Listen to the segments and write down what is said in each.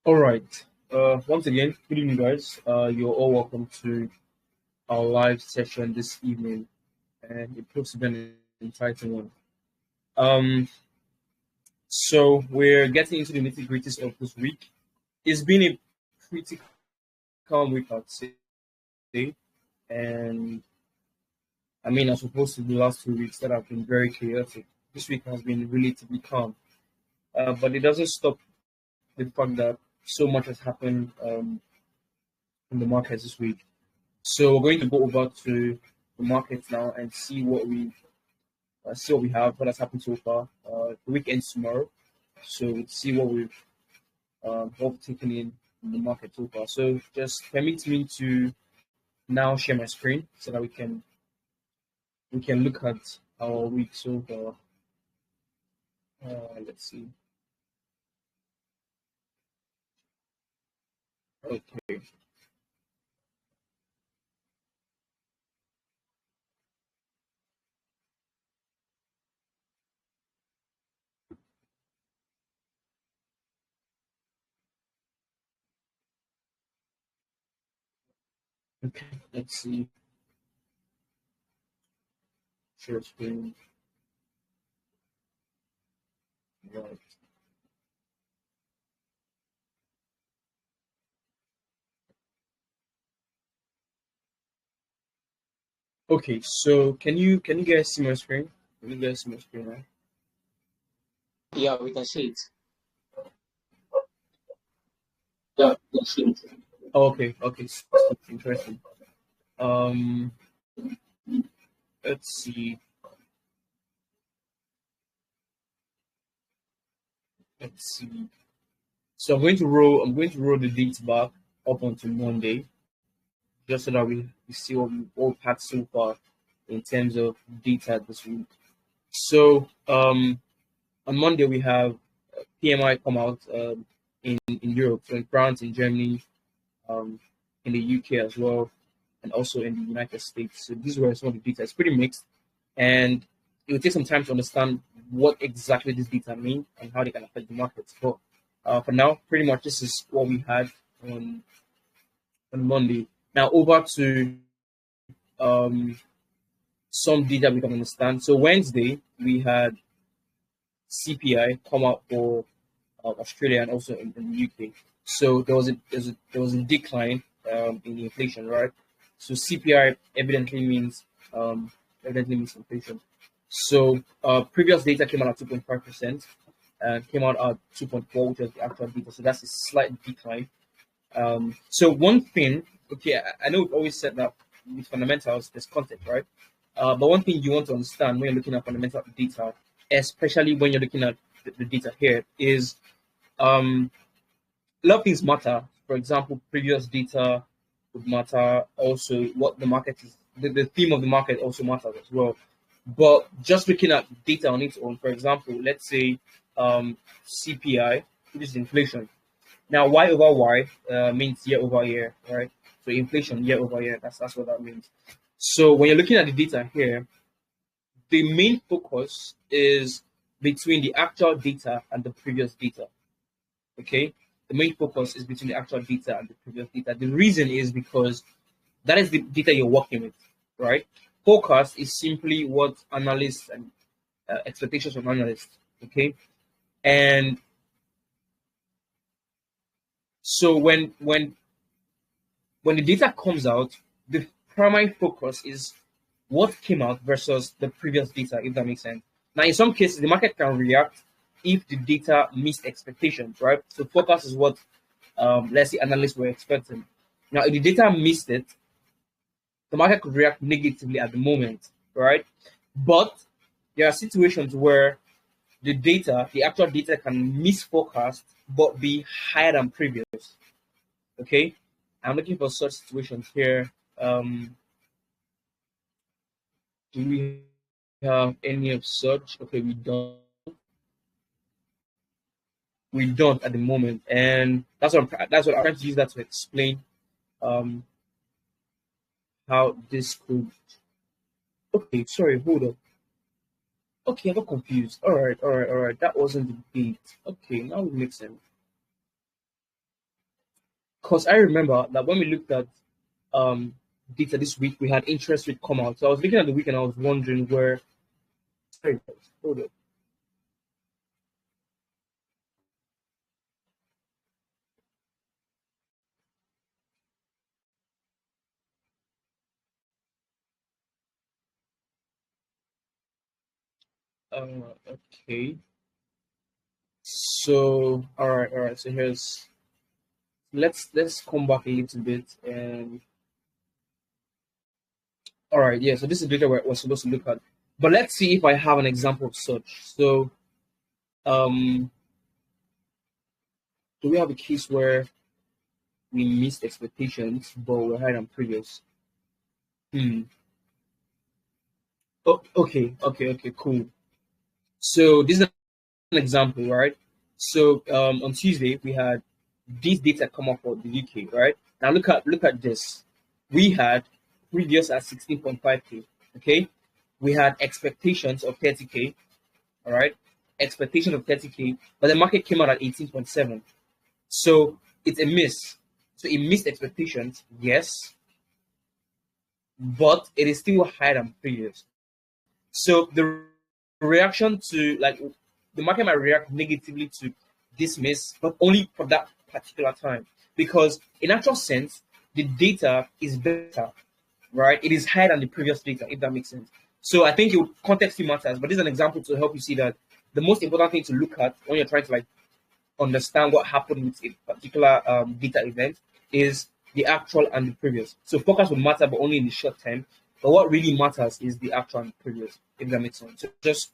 All right. Once again, good evening, guys. You're all welcome to our live session this evening, and it proves to be an exciting one. Um, so we're getting into the nitty gritties of this week. It's been a pretty calm week, I'd say, and I mean, as opposed to the last 2 weeks that have been very chaotic. This week has been relatively calm, but it doesn't stop the fact that so much has happened in the markets this week. So we're going to go over to the markets now and see what we have, what has happened so far. The weekend's tomorrow, so we'll see what we've taken in the market so far. So just permit me to now share my screen so that we can look at our week so far. Let's see. Okay. Okay. Let's see. Share screen. Right. Okay. So can you guys see my screen? Can you guys see my screen, right? Yeah, we can see it. Yeah, we can see it. Oh, okay. Okay. Interesting. Um. Let's see. Let's see. So I'm going to roll the dates back up until Monday, just so that we see what we've all had so far in terms of data this week. So on Monday we have PMI come out in Europe, so in France, in Germany, um, in the UK as well, and also in the United States. So these were some of the data. It's pretty mixed, and it will take some time to understand what exactly these data mean and how they can affect the markets. But for now, pretty much this is what we had on on Monday. Now over to um, some data we can understand. So Wednesday we had CPI come out for Australia and also in the UK. So there was a decline in the inflation, right? So CPI evidently means inflation. So previous data came out at 2.5% and came out at 2.4, which was the actual data. So that's a slight decline. So one thing, okay, I know we've always said that with fundamentals, there's context, right? But one thing you want to understand when you're looking at fundamental data, especially when you're looking at the data here, is um, a lot of things matter. For example, previous data would matter. Also, what the market is, the theme of the market also matters as well. But just looking at data on its own, for example, let's say CPI, which is inflation. Now, Y over Y means year over year, right? So inflation year over year, that's what that means. So when you're looking at the data here, the main focus is between the actual data and the previous data. Okay, the main focus is between the actual data and the previous data. The reason is because that is the data you're working with, right? Forecast is simply what analysts and expectations from analysts. Okay, and so when the data comes out, the primary focus is what came out versus the previous data, if that makes sense. Now, in some cases, the market can react if the data missed expectations, right? So forecast is what, let's say, analysts were expecting. Now, if the data missed it, the market could react negatively at the moment, right? But there are situations where the actual data can miss forecast, but be higher than previous. Okay, I'm looking for such situations here. Do we have any of such? Okay, we don't. We don't at the moment, and that's what I'm trying to use that to explain um how this could. Okay, sorry, hold up. Okay, I got confused. All right. That wasn't the date. Okay, now it makes sense. Because I remember that when we looked at um, data this week, we had interest rate come out. So I was looking at the week and I was wondering where. Sorry, guys, hold on. Okay. So all right. So here's let's come back a little bit and all right. Yeah. So this is data we're supposed to look at, but let's see if I have an example of such. So um, do we have a case where we missed expectations but we're higher than previous? Hmm. Oh, okay. Cool. So this is an example, right? So on Tuesday we had these data come up for the UK, right? Now look at this. We had previous at 16.5k. Okay, we had expectations of 30k. All right, expectation of 30k, but the market came out at 18.7. So it's a miss. So it missed expectations, yes, but it is still higher than previous. So the reaction to like the market might react negatively to dismiss, but only for that particular time. Because in actual sense, the data is better, right? It is higher than the previous data, if that makes sense. So I think context still matters, but this is an example to help you see that the most important thing to look at when you're trying to like understand what happened with a particular data event is the actual and the previous. So focus will matter, but only in the short term. But what really matters is the actual and the previous, if that makes sense. So just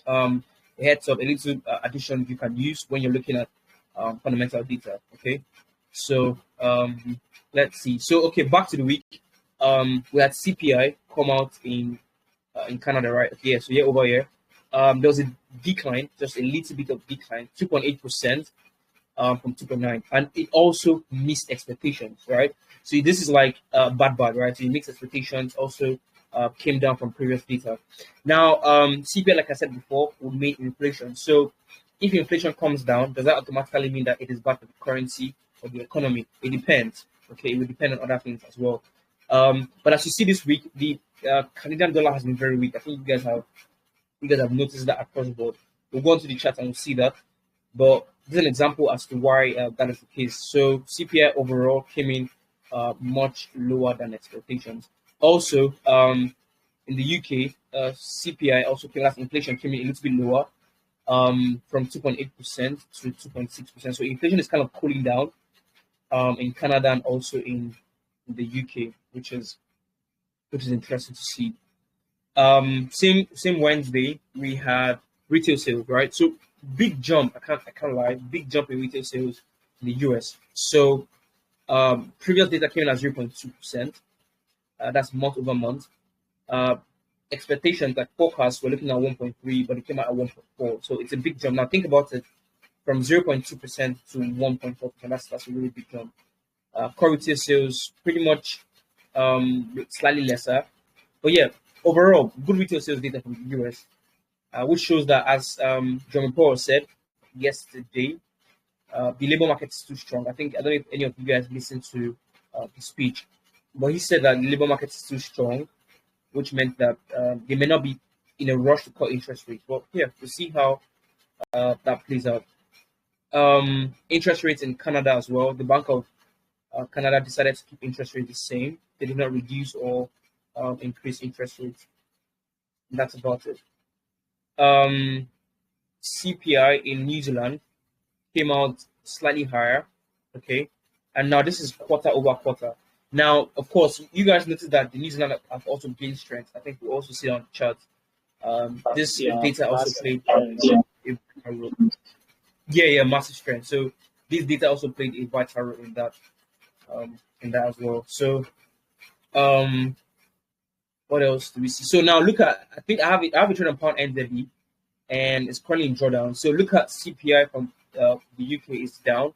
a heads up, a little addition you can use when you're looking at fundamental data. Okay, so let's see. So okay, back to the week. We had CPI come out in Canada, right? Okay, yeah, so year over year, there was a decline, just a little bit of decline, 2.8%. From 2.9, and it also missed expectations, right? So this is like bad, right? So it missed expectations, also came down from previous data. Now, CPI, like I said before, will mean inflation. So if inflation comes down, does that automatically mean that it is bad for the currency or the economy? It depends. Okay, it will depend on other things as well. But as you see this week, the Canadian dollar has been very weak. I think you guys have noticed that across the board. We'll go into the chat and we'll see that. But this is an example as to why that is the case. So CPI overall came in much lower than expectations. Also, in the UK, CPI also came as inflation came in a little bit lower, from 2.8% to 2.6%. So inflation is kind of cooling down in Canada and also in the UK, which is interesting to see. Same Wednesday we had retail sales, right? So big jump. I can't lie, big jump in retail sales in the US. So previous data came in at 0.2%. That's month over month. Uh, Expectations like forecasts were looking at 1.3, but it came out at 1.4. So it's a big jump. Now think about it, from 0.2% to 1.4%. That's a really big jump. Core retail sales pretty much slightly lesser, but yeah, overall good retail sales data from the US, which shows that as Jerome Powell said yesterday, the labor market is too strong. I don't know if any of you guys listened to the speech, but he said that the labor market is too strong, which meant that they may not be in a rush to cut interest rates. But yeah, we'll see how that plays out. Interest rates in Canada as well. The Bank of Canada decided to keep interest rates the same. They did not reduce or increase interest rates. That's about it. Um, CPI in New Zealand came out slightly higher. Okay, and now this is quarter over quarter. Now, of course, you guys noticed that the New Zealand have also gained strength. I think we also see on the chart. This Yeah, data also that's played yeah. a vital role. Yeah, massive strength. So this data also played a vital role in that as well. So um, what else do we see? So now look at, I think I have a trade on pound NZD and it's currently in drawdown. So look at CPI from the UK is down.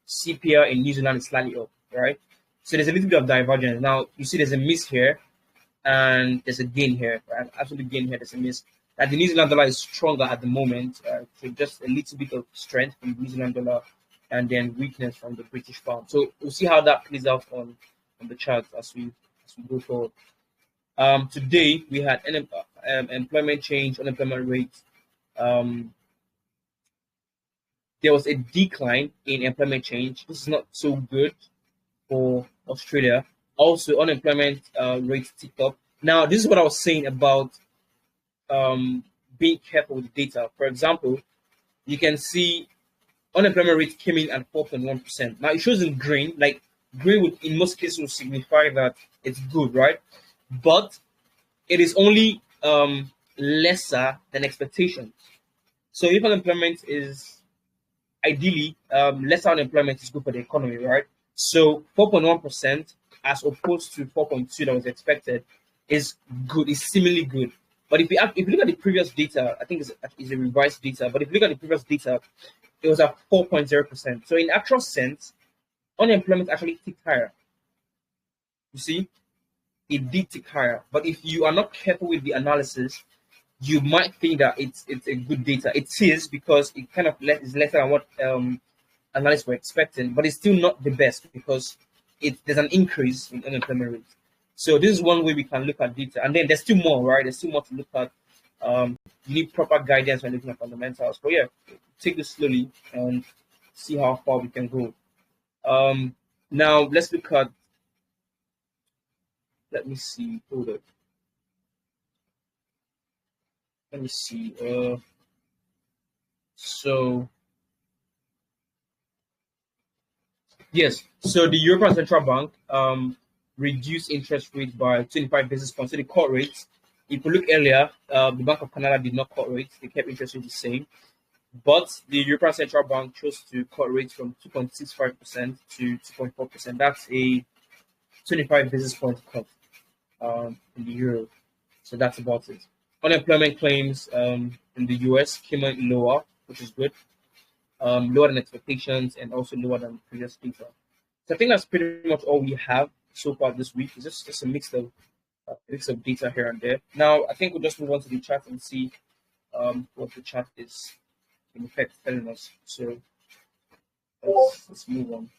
CPI in New Zealand is slightly up, right? So there's a little bit of divergence. Now you see there's a miss here and there's a gain here, right? Absolute gain here. There's a miss. That the New Zealand dollar is stronger at the moment, so just a little bit of strength from the New Zealand dollar and then weakness from the British pound. So we'll see how that plays out on the chart as we go forward. Today we had employment change, unemployment rate. Um, there was a decline in employment change. This is not so good for Australia. Also, unemployment rate ticked up. Now, this is what I was saying about being careful with the data. For example, you can see unemployment rate came in at 4.1%. Now, it shows in green. Like green would, in most cases, would signify that it's good, right? But it is only lesser than expectations. So if unemployment is ideally, lesser unemployment is good for the economy, right? So 4.1% as opposed to 4.2 that was expected is good, is similarly good. But if you look at the previous data, I think it's a revised data, but if you look at the previous data, it was at 4.0%. So in actual sense, unemployment actually ticked higher. You see, it did tick higher. But if you are not careful with the analysis, you might think that it's a good data. It is because it kind of is lesser than what analysts were expecting, but it's still not the best because there's an increase in unemployment rate. So this is one way we can look at data, and then there's still more, right? There's still more to look at. You need proper guidance when looking at fundamentals. But yeah, take this slowly and see how far we can go. Now let's look at. Let me see. Hold up. Let me see. So yes, so the European Central Bank reduced interest rates by 25 basis points. So the cut rates, if you look earlier, the Bank of Canada did not cut rates; they kept interest rates the same. But the European Central Bank chose to cut rates from 2.65% to 2.4%. That's a 25 basis point cut in the euro. So that's about it. Unemployment claims in the US came in lower, which is good, lower than expectations and also lower than previous data. So I think that's pretty much all we have so far this week. It's just a mix of data here and there. Now I think we'll just move on to the chat and see what the chat is in effect telling us. So let's move on.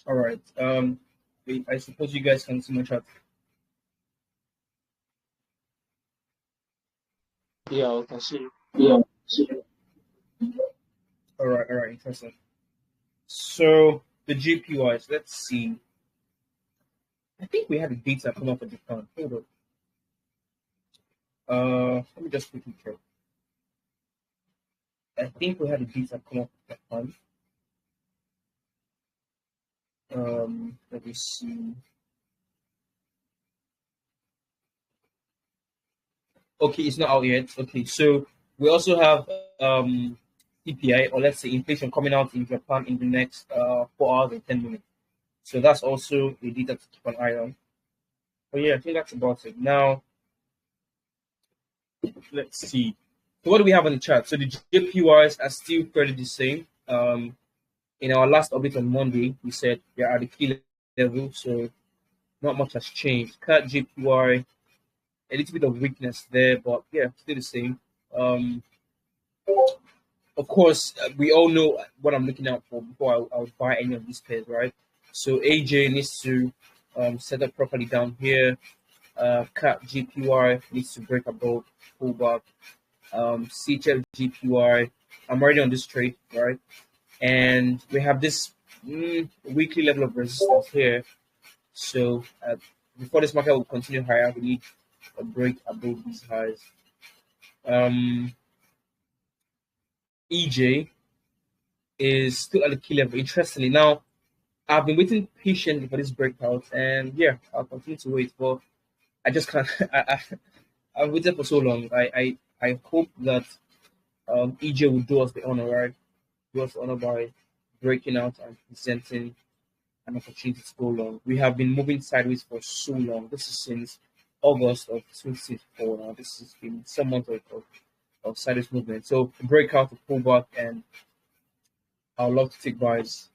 All right. I suppose you guys can see my chat. Yeah, we can see. Yeah. All right, interesting. So the GPYs, let's see. I think we had the data come up for Japan. Hold on. Let me just quickly check. I think we had the data come up for Japan. Let me see. Okay, it's not out yet. Okay, so we also have CPI, or let's say inflation, coming out in Japan in the next 4 hours and 10 minutes. So that's also a data to keep an eye on. But yeah, I think that's about it. Now, let's see. So what do we have on the chart? So the JPYs are still fairly the same. In our last update on Monday, we said we are at the key level, so not much has changed. Cat JPY, a little bit of weakness there, but yeah, still the same. Of course, we all know what I'm looking out for before I would buy any of these pairs, right? So AJ needs to set up properly down here. Cat GPY needs to break above, pull back. CHF GPY, I'm already on this trade, right? And we have this weekly level of resistance here. So before this market will continue higher, we need a break above these highs. EJ is still at the key level. Interestingly, now I've been waiting patiently for this breakout, and yeah, I'll continue to wait. But I just can't. I've waited for so long. I hope that EJ will do us the honor, right? Do us the honor by breaking out and presenting an opportunity to go long. We have been moving sideways for so long. This is since August of 2024 now. This has been some month of sideways movement. So breakout to pull back, and I'd love to take buys.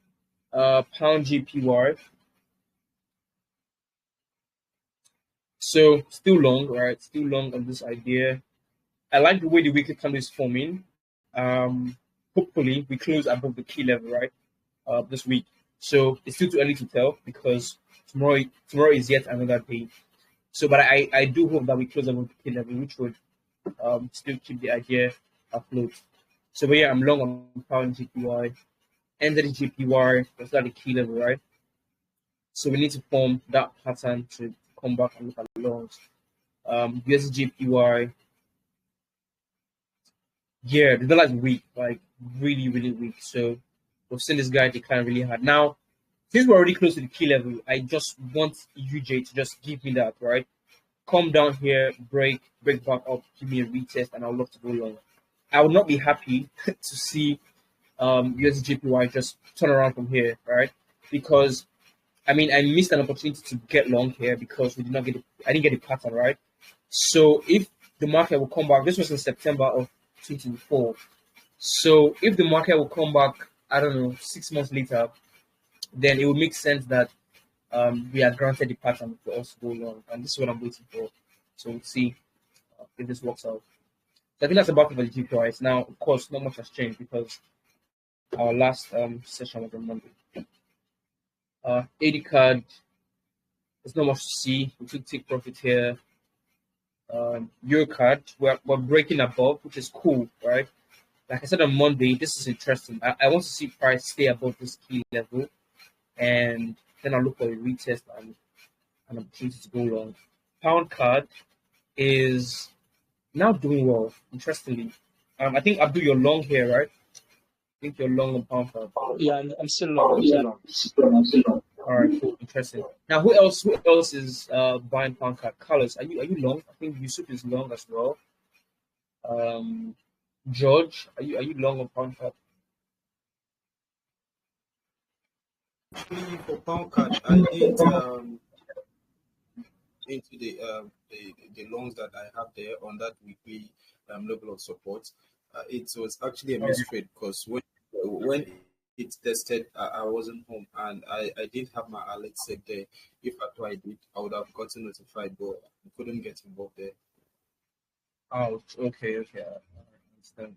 Pound GPY. So still long, right? Still long on this idea. I like the way the weekly candle is forming. Hopefully we close above the key level, right? This week. So it's still too early to tell because tomorrow is yet another day. So, but I do hope that we close above the key level, which would still keep the idea afloat. So, but yeah, I'm long on power and GPY. Ended the GPY, that's not the key level, right? So we need to form that pattern to come back and look at the longs. USGPY, yeah, the dollar is weak, like really, really weak. So we've seen this guy decline really hard. Now, since we're already close to the key level, I just want UJ to just give me that, right? Come down here, break back up, give me a retest, and I'll love to go long. I would not be happy to see USGPY just turn around from here, right? Because I mean, I missed an opportunity to get long here because we did not get I didn't get the pattern, right? So if the market will come back, this was in September of 2024. So if the market will come back, I don't know, 6 months later, then it would make sense that we are granted the pattern for us to go long. And this is what I'm waiting for. So we'll see if this works out. So I think that's about it for the GPIs. Now, of course, not much has changed because our last session was on Monday. AD card, there's not much to see. We took take profit here. Euro card, we're breaking above, which is cool, right? Like I said on Monday, this is interesting. I want to see price stay above this key level, and then I'll look for a retest and an opportunity to go long. Pound card is now doing well, interestingly. I think Abdul, you're long here, right? I think you're long on pound card. Yeah, I'm still long. I'm still long. All right, cool, interesting. Now, who else is buying pound card? Carlos, are you long? I think Yusuf is long as well. Um, George, are you long on pound card? Actually, for pound card, I did into the loans that I have there on that weekly level of support. It was actually a mistrade because when it tested, I wasn't home and I did have my alert set there. If at all I did, I would have gotten notified, but I couldn't get involved there. Oh, okay, I understand.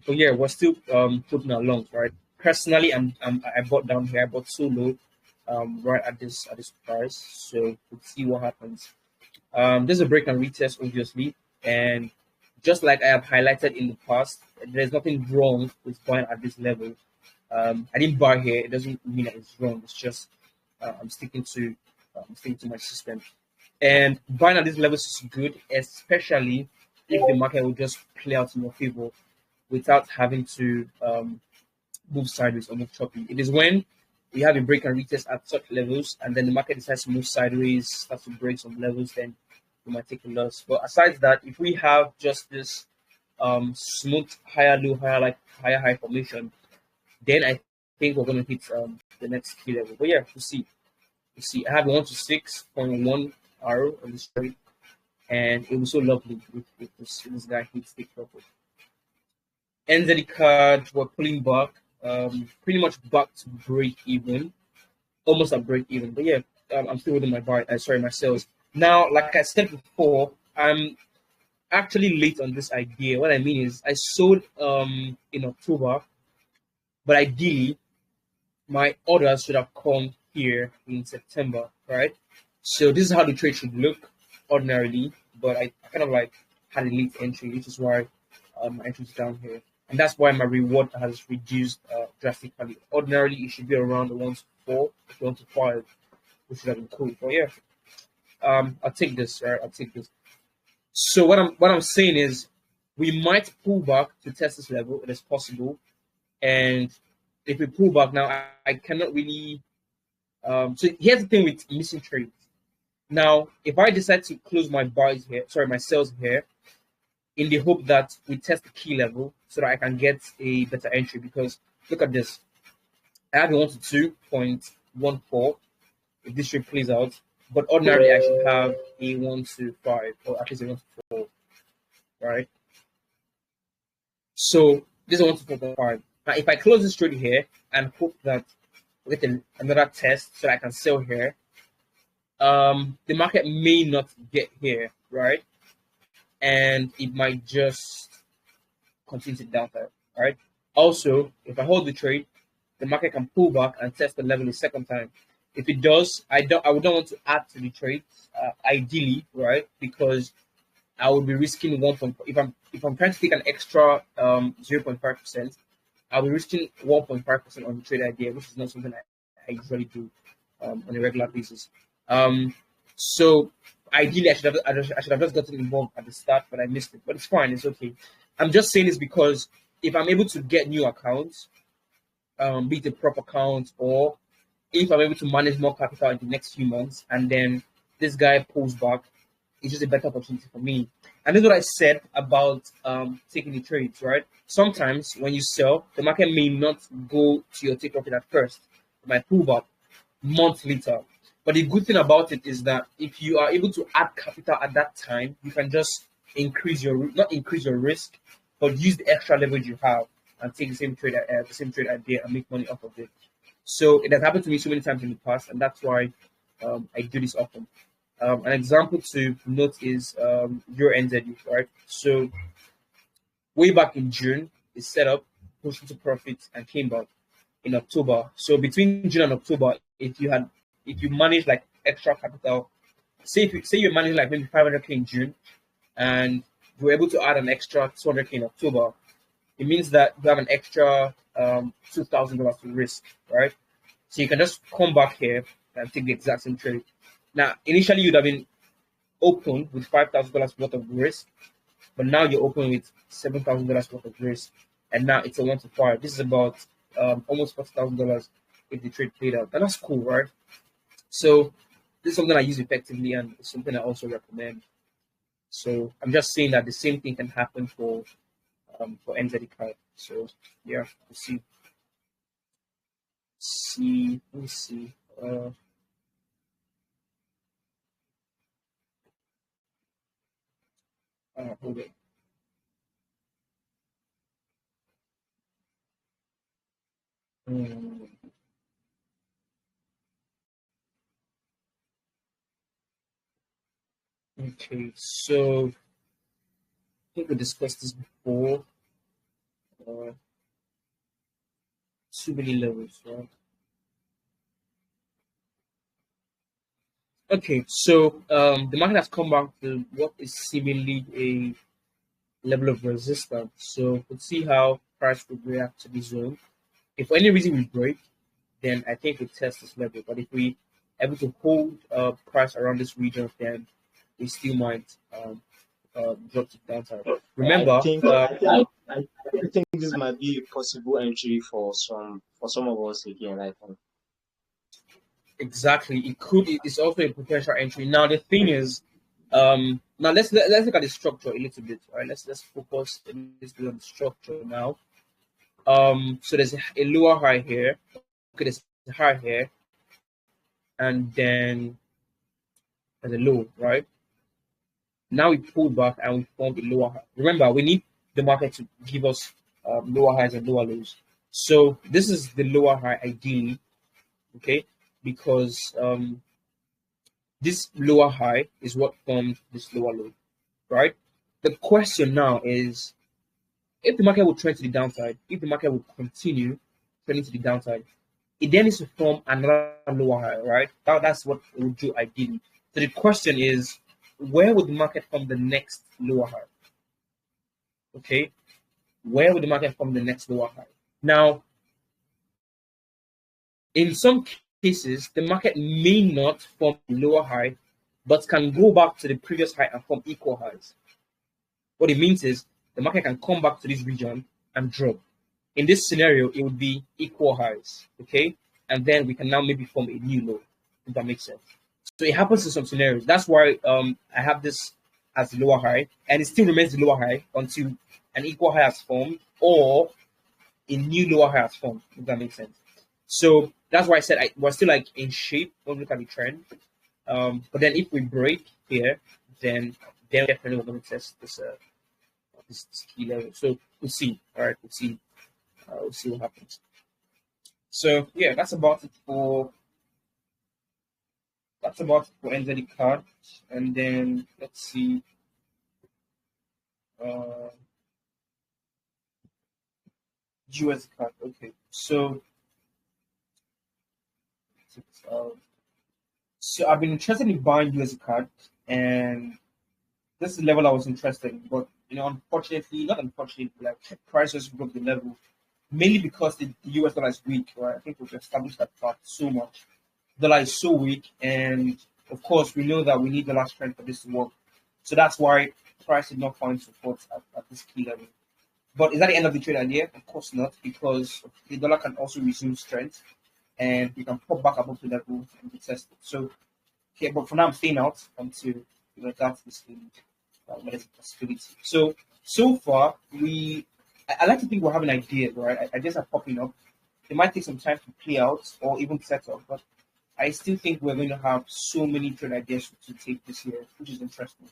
But yeah, we're still putting our longs, right? Personally, I bought down here. I bought so low, right at this price. So we'll see what happens. There's a break and retest, obviously, and just like I have highlighted in the past, there's nothing wrong with buying at this level. I didn't buy here. It doesn't mean that it's wrong. It's just I'm sticking to my system. And buying at these levels is good, especially if the market will just play out in your favor without having to move sideways or move choppy. It is when we have a break and retest at such levels, and then the market decides to move sideways, starts to break some levels, then we might take a loss. But aside that, if we have just this smooth higher low, higher high formation, then I think we're going to hit the next key level. But yeah, we'll see. We'll see. I have 1 to 6.1 arrow on this trade, and it was so lovely with this guy hits the profit. NZ card, we're pulling back, pretty much back to break even, almost at break even. But yeah, I'm still holding my sales. Now, like I said before, I'm actually late on this idea. What I mean is, I sold in October, but ideally, my orders should have come here in September, right? So this is how the trade should look ordinarily, but I kind of like had a late entry, which is why my entry is down here. And that's why my reward has reduced drastically. Ordinarily, it should be around the 1 to 4, 1 to 5, which would have been cool. But yeah, I'll take this, right? I'll take this. So what I'm saying is, we might pull back to test this level. It is possible, and if we pull back now, I cannot really. So here's the thing with missing trades. Now, if I decide to close my sales here, in the hope that we test the key level so that I can get a better entry, because look at this. I have a 1 to 2.14 if this trade plays out, but ordinarily I should have a 1 to 5 or at least a 1 to 4, right? So this is 1 to 4.5. Now, if I close this trade here and hope that we get another test so that I can sell here, the market may not get here, right? And it might just continue to downside, right? Also, if I hold the trade, the market can pull back and test the level a second time. If it does, I would not want to add to the trade, ideally, right? Because I would be risking 1. If I'm trying to take an extra 0.5%, I'll be risking 1.5% on the trade idea, which is not something I usually do on a regular basis. So ideally, I should have just gotten involved at the start, but I missed it. But it's fine, it's okay. I'm just saying this because if I'm able to get new accounts, be it a prop account, or if I'm able to manage more capital in the next few months, and then this guy pulls back, it's just a better opportunity for me. And this is what I said about taking the trades, right? Sometimes when you sell, the market may not go to your take profit at first. It might pull back months later. But the good thing about it is that if you are able to add capital at that time, you can just not increase your risk, but use the extra leverage you have and take the same trade idea and make money off of it. So it has happened to me so many times in the past, and that's why I do this often. An example to note is your NZU, right? So way back in June, it set up, pushed into profit, and came back in October. So between June and October, if you manage like extra capital, say you manage like maybe 500k in June, and you're able to add an extra 200k in October, it means that you have an extra $2,000 to risk, right? So you can just come back here and take the exact same trade. Now, initially you'd have been open with $5,000 worth of risk, but now you're open with $7,000 worth of risk, and now it's a 1 to 5. This is about almost $40,000 if the trade played out, and that's cool, right? So this is something I use effectively, and it's something I also recommend. So I'm just saying that the same thing can happen for NZD. So yeah, let's see. Let me see. Hold it. Okay, so I think we discussed this before. Too many levels, right? Okay, so the market has come back to what is seemingly a level of resistance. So let's see how price will react to this zone. If for any reason we break, then I think we test this level. But if we able to hold price around this region, then we still might drop to downside. Remember, I think this might be a possible entry for some of us again. I think. exactly, it's also a potential entry. Now the thing is, now let's look at the structure a little bit. All right, let's focus a little bit on the structure now. So there's a lower high here. Okay, there's a high here, and then there's a low, right? Now we pulled back and we formed a lower high. Remember, we need the market to give us lower highs and lower lows. So this is the lower high ideally, okay? Because this lower high is what formed this lower low, right? The question now is, if the market will trend to the downside, if the market will continue trending to the downside, it then needs to form another lower high, right? That's what it would do ideally. So the question is, where would the market form the next lower high? Okay, where would the market form the next lower high? Now, in some cases, the market may not form a lower high, but can go back to the previous high and form equal highs. What it means is the market can come back to this region and drop. In this scenario, it would be equal highs, okay? And then we can now maybe form a new low, if that makes sense. So it happens in some scenarios. That's why I have this as the lower high, and it still remains the lower high until an equal high has formed or a new lower high has formed, if that makes sense. So that's why I said we're still like in shape when we look at the trend. But then if we break here, then definitely we're going to test this key level. So we'll see. All right, we'll see what happens. So yeah, that's about it for That's about it for NZD card. And then let's see. Uh, US card. Okay. Uh, so I've been interested in buying US card, and this is the level I was interested in. But unfortunately, not unfortunately, like prices broke the level mainly because the US dollar is weak, right? I think we've established that fact so much. Dollar is so weak, and of course, we know that we need dollar strength for this to work. So that's why price did not find support at this key level. But is that the end of the trade idea? Of course not, because the dollar can also resume strength, and we can pop back above the level and be tested. So, okay, but for now, I'm staying out until that's this thing. What is a possibility? So far, I like to think we're having ideas, right? Ideas are popping up. It might take some time to play out or even set up, but I still think we're going to have so many trade ideas to take this year, which is interesting.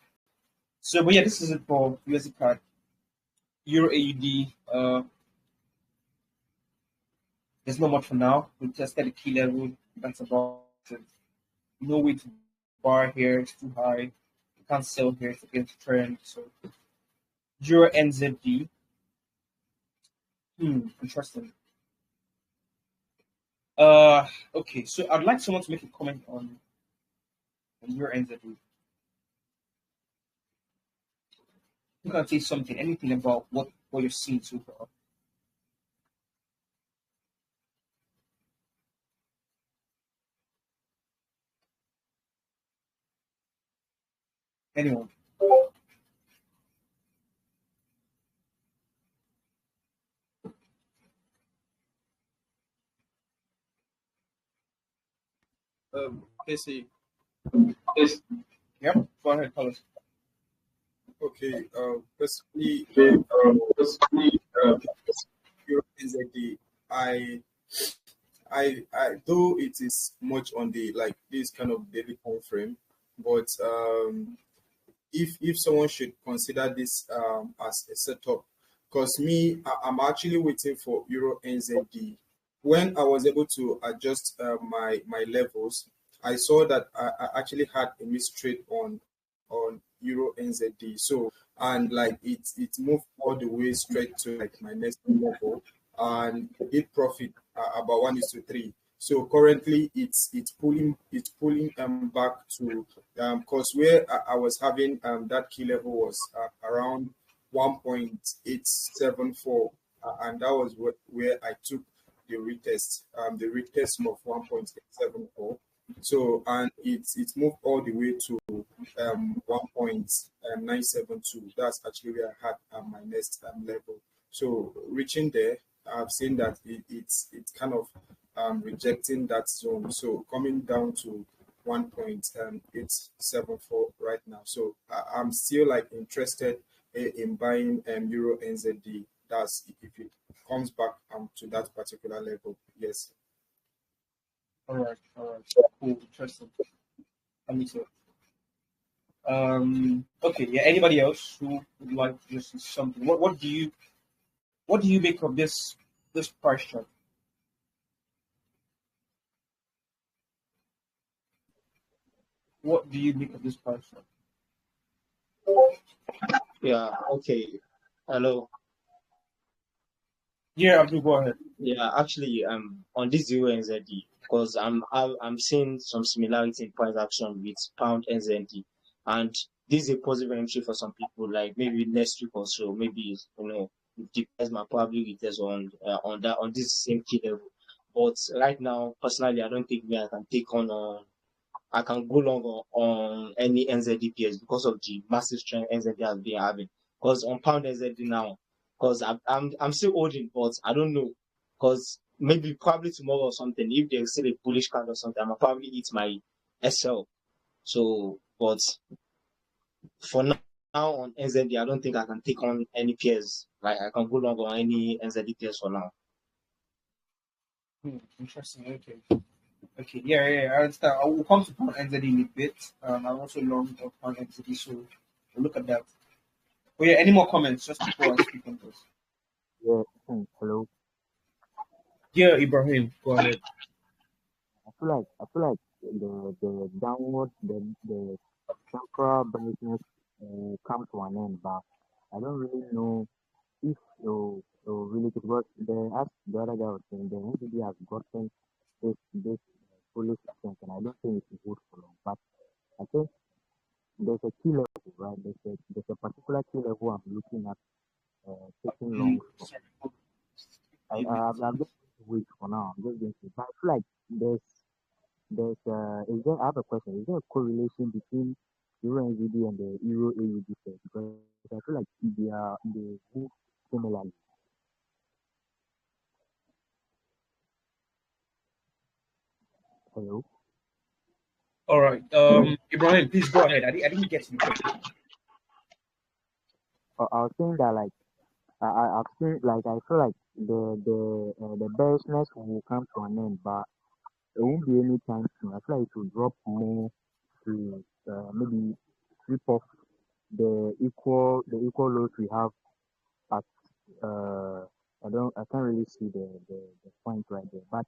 So, but yeah, this is it for USD card. Euro AUD, there's not much for now. We tested the key level. That's about it. No way to buy here. It's too high. You can't sell here. It's against trend. So, Euro NZD. Interesting. Okay. So I'd like someone to make a comment on Euro NZD. You can say something, anything about what you're seeing so far. Anyone? Casey, Yes. Yep. Go ahead, tell us. okay. Basically, Basically, Euro NZD, I, though it is much on the like this kind of daily time frame, but if someone should consider this as a setup, because me, I'm actually waiting for Euro NZD. When I was able to adjust my levels, I saw that I actually had a mistrade on Euro NZD. So and like it moved all the way straight to like my next level and did profit about 1:3. So currently it's pulling back to because where I was having that key level was around 1.874 and that was where I took the retest of 1.874. So and it's moved all the way to 1.972. That's actually where I had my next level. So reaching there, I've seen that it's kind of rejecting that zone. So coming down to 1.874 right now. So I'm still like interested in buying Euro NZD. That's if it comes back to that particular level. Yes. all right, all right. Cool, interesting. Let me see. Okay, yeah. Anybody else who would like to just say something? What do you make of this price chart? What do you make of this price chart? Yeah, okay. Hello. Yeah, Abdul, go ahead. Yeah, actually, on this zero NZD, because I'm seeing some similarity in price action with pound NZD, and this is a positive entry for some people. Like maybe next week or so, maybe the price might probably retest on this same key level. But right now, personally, I don't think I can take on I can go long on any NZD pairs because of the massive strength NZD has been having. Because on pound NZD now, because I'm still holding, but I don't know. Because maybe probably tomorrow or something, if there's still a bullish card or something, I'll probably eat my SL. So, but for now on NZD, I don't think I can take on any pairs. Like I can go long on any NZD pairs for now. Interesting. Okay. Okay. Yeah, yeah, yeah, I understand. I will come to pound NZD in a bit. I'm also long of pound NZD, so we'll look at that. But yeah, any more comments just before I speak on this? Yeah, hello. Yeah, Ibrahim, go ahead. I feel like the downward the temporal brightness come to an end, but I don't really know if really because as the other guy was saying, the NVIDIA has gotten this policy strength, and I don't think it will hold for long. But I think there's a key level, right? There's a particular key level I'm looking at taking long. I'm just going to wait for now. I'm just going to. But I feel like there's is there? I have a question. Is there a correlation between Euro NZD and the Euro AUD pair? Because I feel like they move similarly. Hello. All right. Ibrahim, please go ahead. I didn't get to the question. I was saying that like I've seen like I feel like the bearishness will come to an end, but it won't be any time soon. I feel like it will drop more to maybe strip off the equal loads we have at I can't really see the point right there. But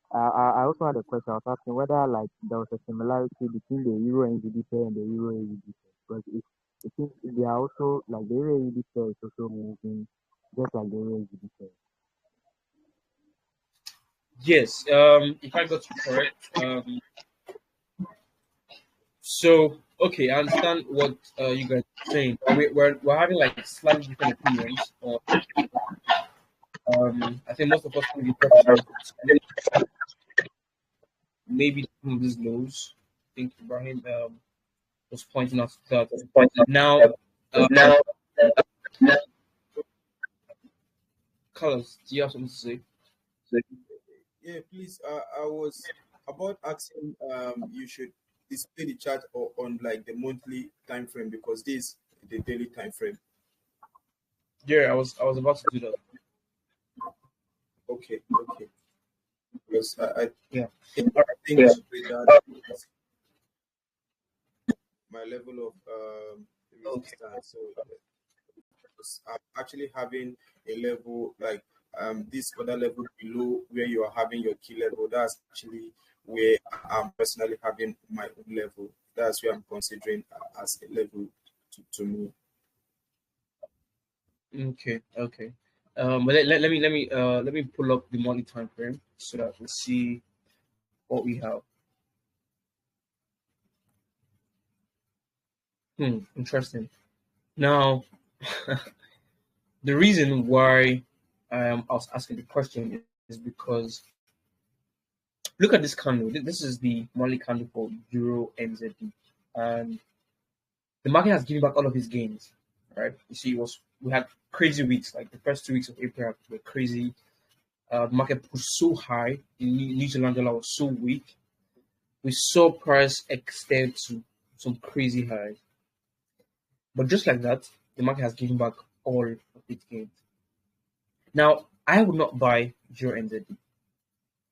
I also had a question. I was asking whether like there was a similarity between the Euro NZD pair and the Euro AUD pair because it seems they are also like the Euro AUD pair is also moving just like the Euro NZD pair. Yes. If I got you correct. So okay, I understand what you guys are saying. We're having like slightly different opinions. I think most of us will be maybe some of these lows. I think Ibrahim was pointing out that now. Uh, Carlos, do you have something to say? Yeah, please. I was about asking. You should display the chart on like the monthly time frame because this is the daily time frame. Yeah, I was about to do that. Okay, okay. Because I Yeah. think with that my level of resistance. So because I'm actually having a level like this other level below where you are having your key level. That's actually where I'm personally having my own level. That's where I'm considering as a level to me. Okay. Okay. But let me pull up the monthly time frame so that we see what we have. Interesting. Now, the reason why I was asking the question is because look at this candle. This is the monthly candle for Euro NZD, and the market has given back all of its gains. Right? You see, we had crazy weeks. Like the first 2 weeks of April were crazy. The market pushed so high. The New Zealand dollar was so weak. We saw price extend to some crazy highs. But just like that, the market has given back all of its gains. Now, I would not buy Euro NZD,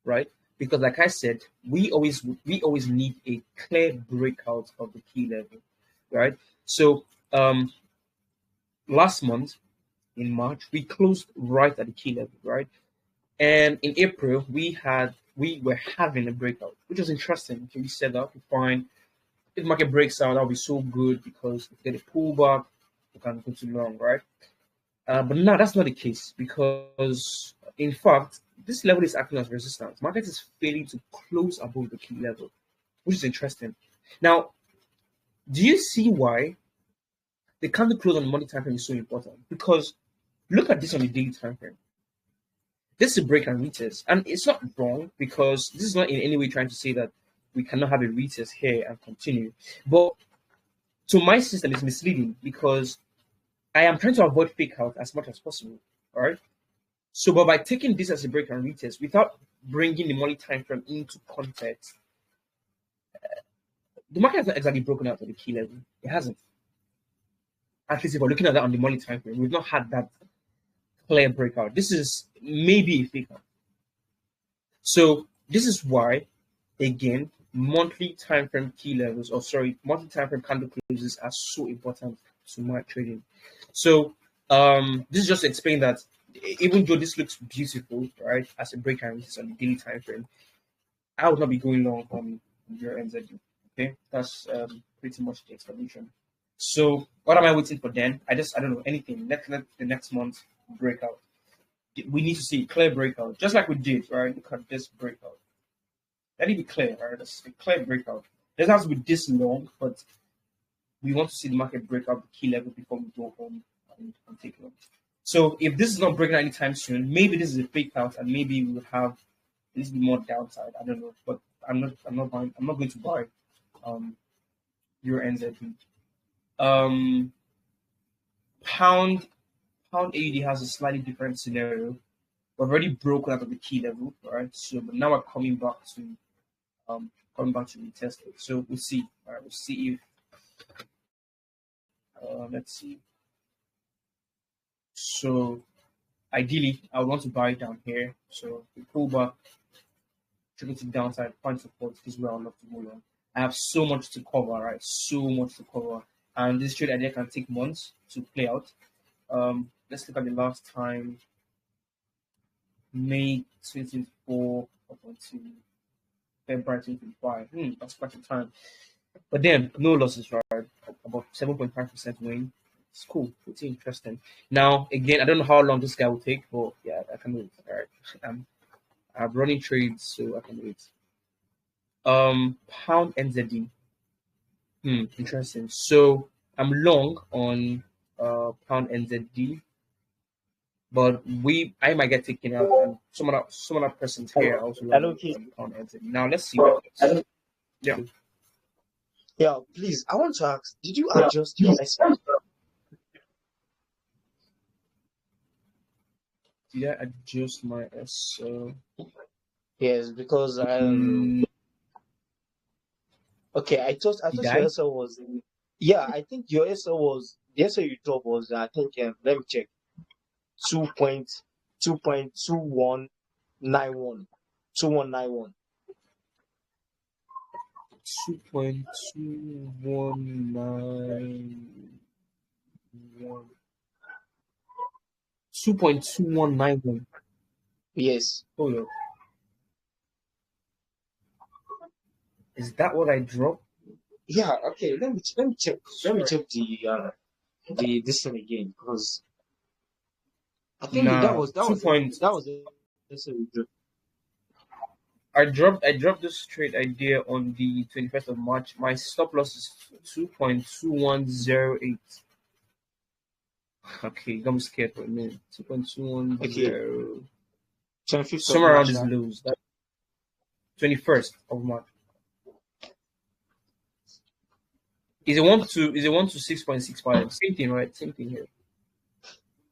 right? Because like I said, we always need a clear breakout of the key level, right? So last month in March, we closed right at the key level, right? And in April, we were having a breakout, which was interesting. Okay, we said that we find if the market breaks out, that'll be so good because if we get a pullback, we can go too long, right? But no, that's not the case because, in fact, this level is acting as resistance. Market is failing to close above the key level, which is interesting. Now, do you see why the candle close on the money time frame is so important? Because look at this on the daily time frame. This is a break and retest, and it's not wrong because this is not in any way trying to say that we cannot have a retest here and continue. But to my system, it's misleading because I am trying to avoid fake out as much as possible. All right. So, but by taking this as a break and retest without bringing the money time frame into context, the market has not exactly broken out to the key level. It hasn't. At least if we're looking at that on the money time frame, we've not had that clear breakout. This is maybe a fake out. So this is why, again, monthly time frame key levels, or sorry, monthly time frame candle closes are so important to my trading. So this is just to explain that even though this looks beautiful, right, as a break and retest on the daily time frame, I would not be going long on your NZD. Okay, that's pretty much the explanation. So what am I waiting for then? I don't know anything. Let the next month break out. We need to see a clear breakout, just like we did, right? Look at this breakout. Let it be clear, right? That's a clear breakout. It doesn't have to be this long, but we want to see the market break out the key level before we go home and take it. So if this is not breaking out anytime soon, maybe this is a fake out, and maybe we will have a little bit more downside. I don't know, but I'm not buying. I'm not going to buy your NZD. Pound AUD has a slightly different scenario. We've already broken out of the key level, right? So but now we're coming back to retest it. So we'll see. All right, we'll see if let's see. So ideally, I would want to buy down here. So we pull back, trickle to the downside, find support. This is where I'd love to go on. I have so much to cover, right? So much to cover, and this trade idea can take months to play out. Let's look at the last time, May 24 up until February 2025. That's quite a time. But then, no losses, right? About 7.5% win. It's cool, pretty interesting. Now, again, I don't know how long this guy will take, but yeah, I can wait. All right. I have running trades, so I can wait. Pound NZD. Interesting. So I'm long on pound NZD, but I might get taken out, and some other persons here also long on pound NZD. Now let's see what happens. Yeah. Yeah, please. I want to ask, did you adjust your SL? Did I adjust my SL? Yes, because okay, I thought your SL was I think your SL was the SL you dropped was I think let me check 2.2191 2191 2.2191. Yes. Hold up. Is that what I dropped? Yeah. Okay. Let me check. Let me check the this one again, because I think that was the SL you dropped. I dropped this trade idea on the 21st of March. My stop loss is 2.2108. Okay, I'm scared for a minute. 2.210. Okay. 25th Somewhere of around March, these lows. 21st of March. Is it 1 to 6.65? Same thing, right? Same thing here.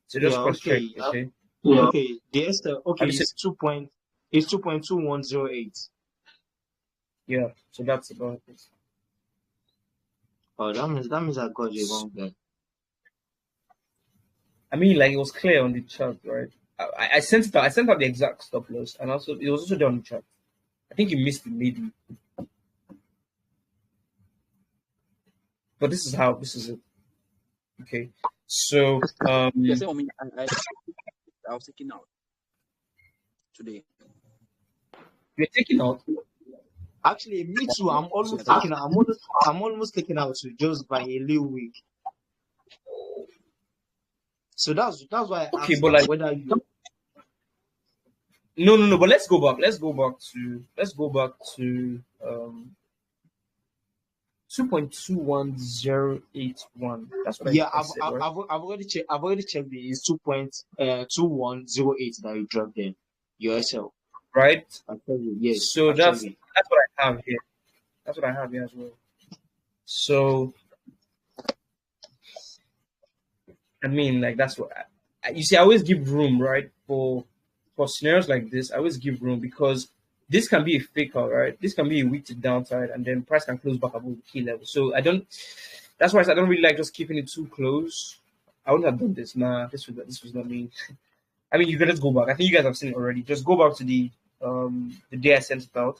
So just cross check, okay? Okay. The SL is 2.2108. Yeah, so that's about it. Oh, that means I got you wrong there. I mean, like, it was clear on the chart, right? I sent out the exact stop loss, and also it was also there on the chart. I think you missed it maybe, but this is it. Okay, so Yes, I mean, I was taking out today. you're taking out. Actually, me too. I'm almost taking out. I'm almost taking out to just by a little week. So that's why I asked but like whether you. No. But let's go back. Let's go back to 2.21081. That's what I said, right? I've already checked. I've already checked it. It's 2.2108 that you dropped in your SL. Right. I'll tell you. Yes. So that's what I have here. That's what I have here as well. So I mean, like, that's what you see. I always give room, right, for scenarios like this. I always give room because this can be a fake out, right? This can be a weak to downside, and then price can close back above the key level. So I don't. That's why I don't really like just keeping it too close. I wouldn't have done this. Nah, this was not me. I mean, you can just go back. I think you guys have seen it already. Just go back to the day I sent it out.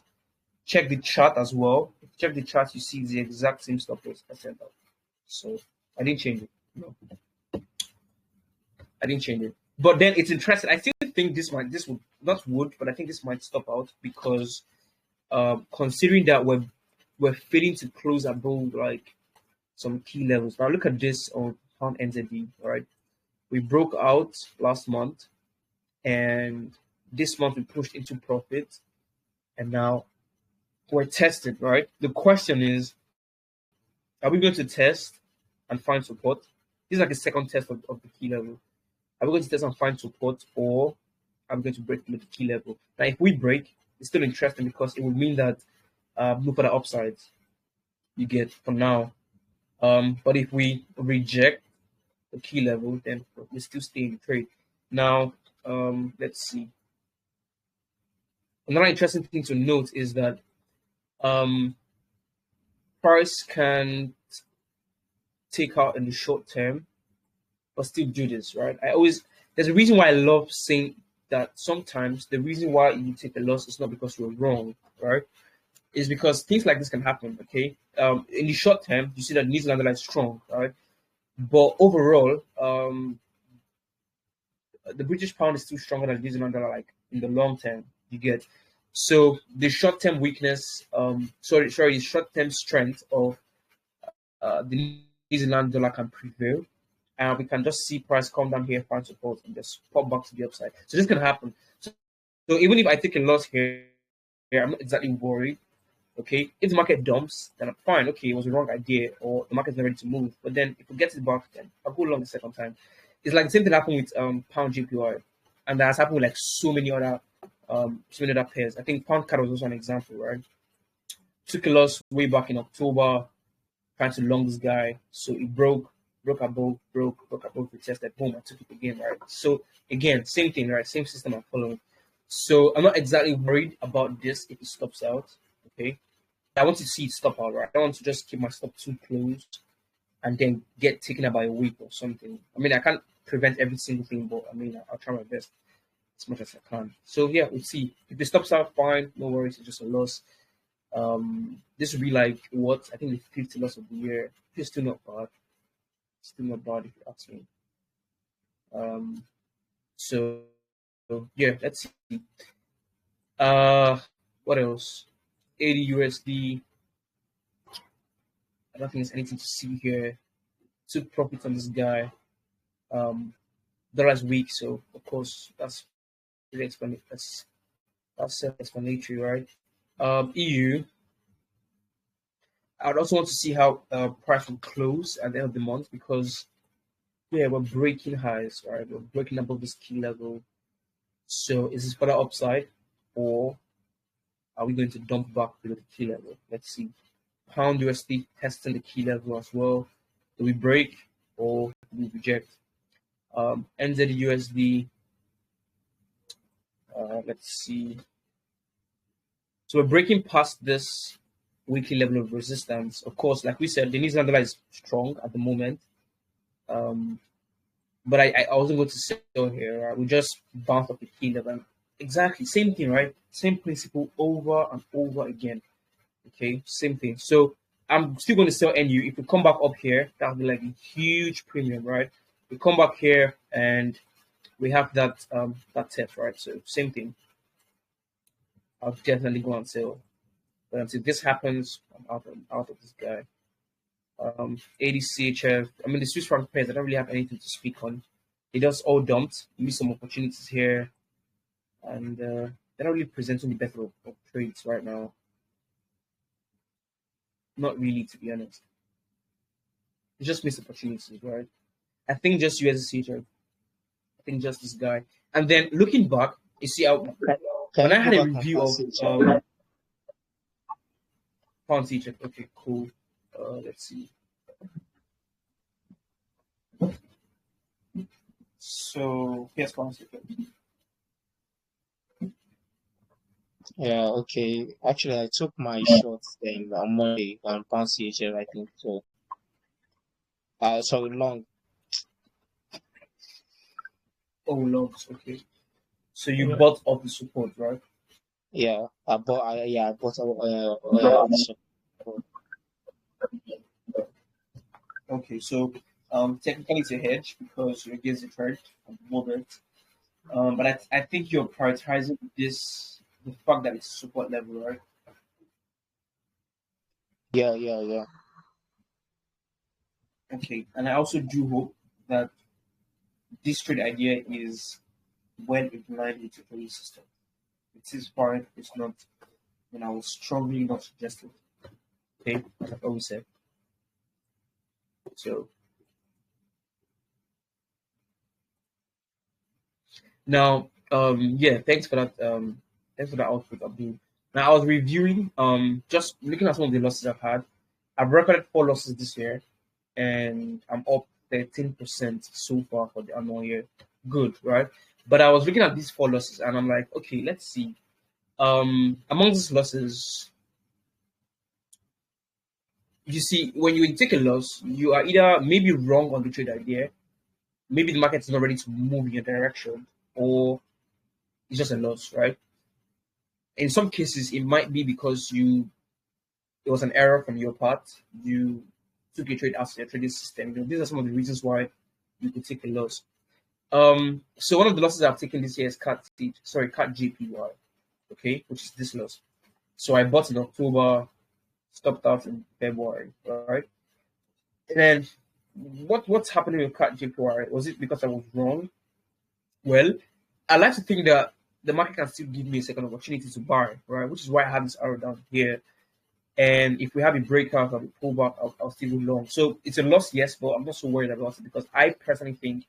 Check the chart as well. If you check the chart, you see the exact same stop loss I sent out. So I didn't change it. No, I didn't change it. But then it's interesting. I still think this would not would, but I think this might stop out because considering that we're failing to close above like some key levels. Now look at this on pound NZD. All right, we broke out last month, and this month we pushed into profit, and now we're tested. Right. The question is, are we going to test and find support? This is like a second test of the key level. Are we going to test and find support, or are we going to break the key level? Now, if we break, it's still interesting because it would mean that look for the upsides you get for now. But if we reject the key level, then we still stay in the trade. Now, let's see. Another interesting thing to note is that price can take out in the short term, but still do this, right? There's a reason why I love saying that sometimes the reason why you take a loss is not because you're wrong, right? Is because things like this can happen, okay? In the short term, you see that New Zealand is strong, right? But overall, the British pound is still stronger than the New Zealand dollar, like in the long term, you get. So the short term weakness, the short term strength of the New Zealand dollar can prevail, and we can just see price come down here, find support, and just pop back to the upside. So this can happen. So even if I take a loss here, I'm not exactly worried. Okay, if the market dumps, then I'm fine. Okay, it was the wrong idea, or the market's not ready to move. But then if it gets it back, then I'll go long the second time. It's like the same thing happened with pound JPY, and that has happened with like so many other pairs. I think pound CAD was also an example, right? Took a loss way back in October, trying to long this guy, so it broke above, retested, boom, I took it again, right? So again, same thing, right? Same system I'm following. So I'm not exactly worried about this if it stops out. Okay, I want to see it stop out, right? I don't want to just keep my stop too close and then get taken out by a week or something. I mean, I can't prevent every single thing, but I mean, I'll try my best as much as I can. So yeah, we'll see. If it stops out, fine, no worries, it's just a loss. This would be like what I think the 50th loss of the year. It's still not bad. Still not bad if you ask me. So yeah, let's see. What else? 80 USD. I don't think there's anything to see here. Took profit on this guy. Dollar's weak, so of course that's really explanatory. That's self-explanatory, right? EU. I'd also want to see how price will close at the end of the month because yeah, we're breaking highs, right? We're breaking above this key level. So is this further upside, or are we going to dump back below the key level? Let's see. Pound USD testing the key level as well. Do we break or do we reject? NZUSD. Let's see. So we're breaking past this weekly level of resistance. Of course, like we said, the New Zealand dollar is strong at the moment. But I wasn't going to sell here. Right? We just bounced off the key level. Exactly, same thing, right? Same principle over and over again. Okay, same thing. So I'm still going to sell NU. If we come back up here, that'll be like a huge premium, right? We come back here and we have that test, right? So same thing. I'll definitely go and sell. But until this happens, I'm out of this guy. 80 CHF. I mean, the Swiss franc pairs, I don't really have anything to speak on. They just all dumped. Missed some opportunities here. And they're not really presenting the best of trades right now. Not really, to be honest. They just missed opportunities, right? I think just USD. I think just this guy. And then looking back, you see how when I had a review of pound CHF. Okay, cool. Let's see. So here's pound CHF. Yeah, okay. Actually, I took my shots then on Monday on pound CHF, I think so. Sorry, long. Oh, logs. Okay. So you bought up the support, right? Yeah, I bought the support. Okay, so technically it's a hedge because you're against the trade at the moment. But I think you're prioritizing the fact that it's support level, right? Yeah, yeah, yeah. Okay, and I also do hope that this trade idea is well implemented into the trading system. It is fine, it's not, I would strongly not suggest it. Okay, as I've always said. So now, yeah, thanks for that output, Abdul. Now I was reviewing, just looking at some of the losses I've had. I've recorded 4 losses this year, and I'm up 13% so far for the annual year. Good, right? But I was looking at these 4 losses, and I'm like, okay, let's see. Among these losses, you see, when you take a loss, you are either maybe wrong on the trade idea, maybe the market is not ready to move in your direction, or it's just a loss, right? In some cases, it might be because it was an error from your part. You took a trade outside your trading system. These are some of the reasons why you could take a loss. So one of the losses I've taken this year is CAT JPY, okay, which is this loss. So I bought in October, stopped out in February, right? And then what's happening with CAT JPY? Was it because I was wrong? Well, I like to think that the market can still give me a second opportunity to buy, right? Which is why I have this arrow down here. And if we have a breakout or a pullback, I'll still go long. So it's a loss, yes, but I'm not so worried about it because I personally think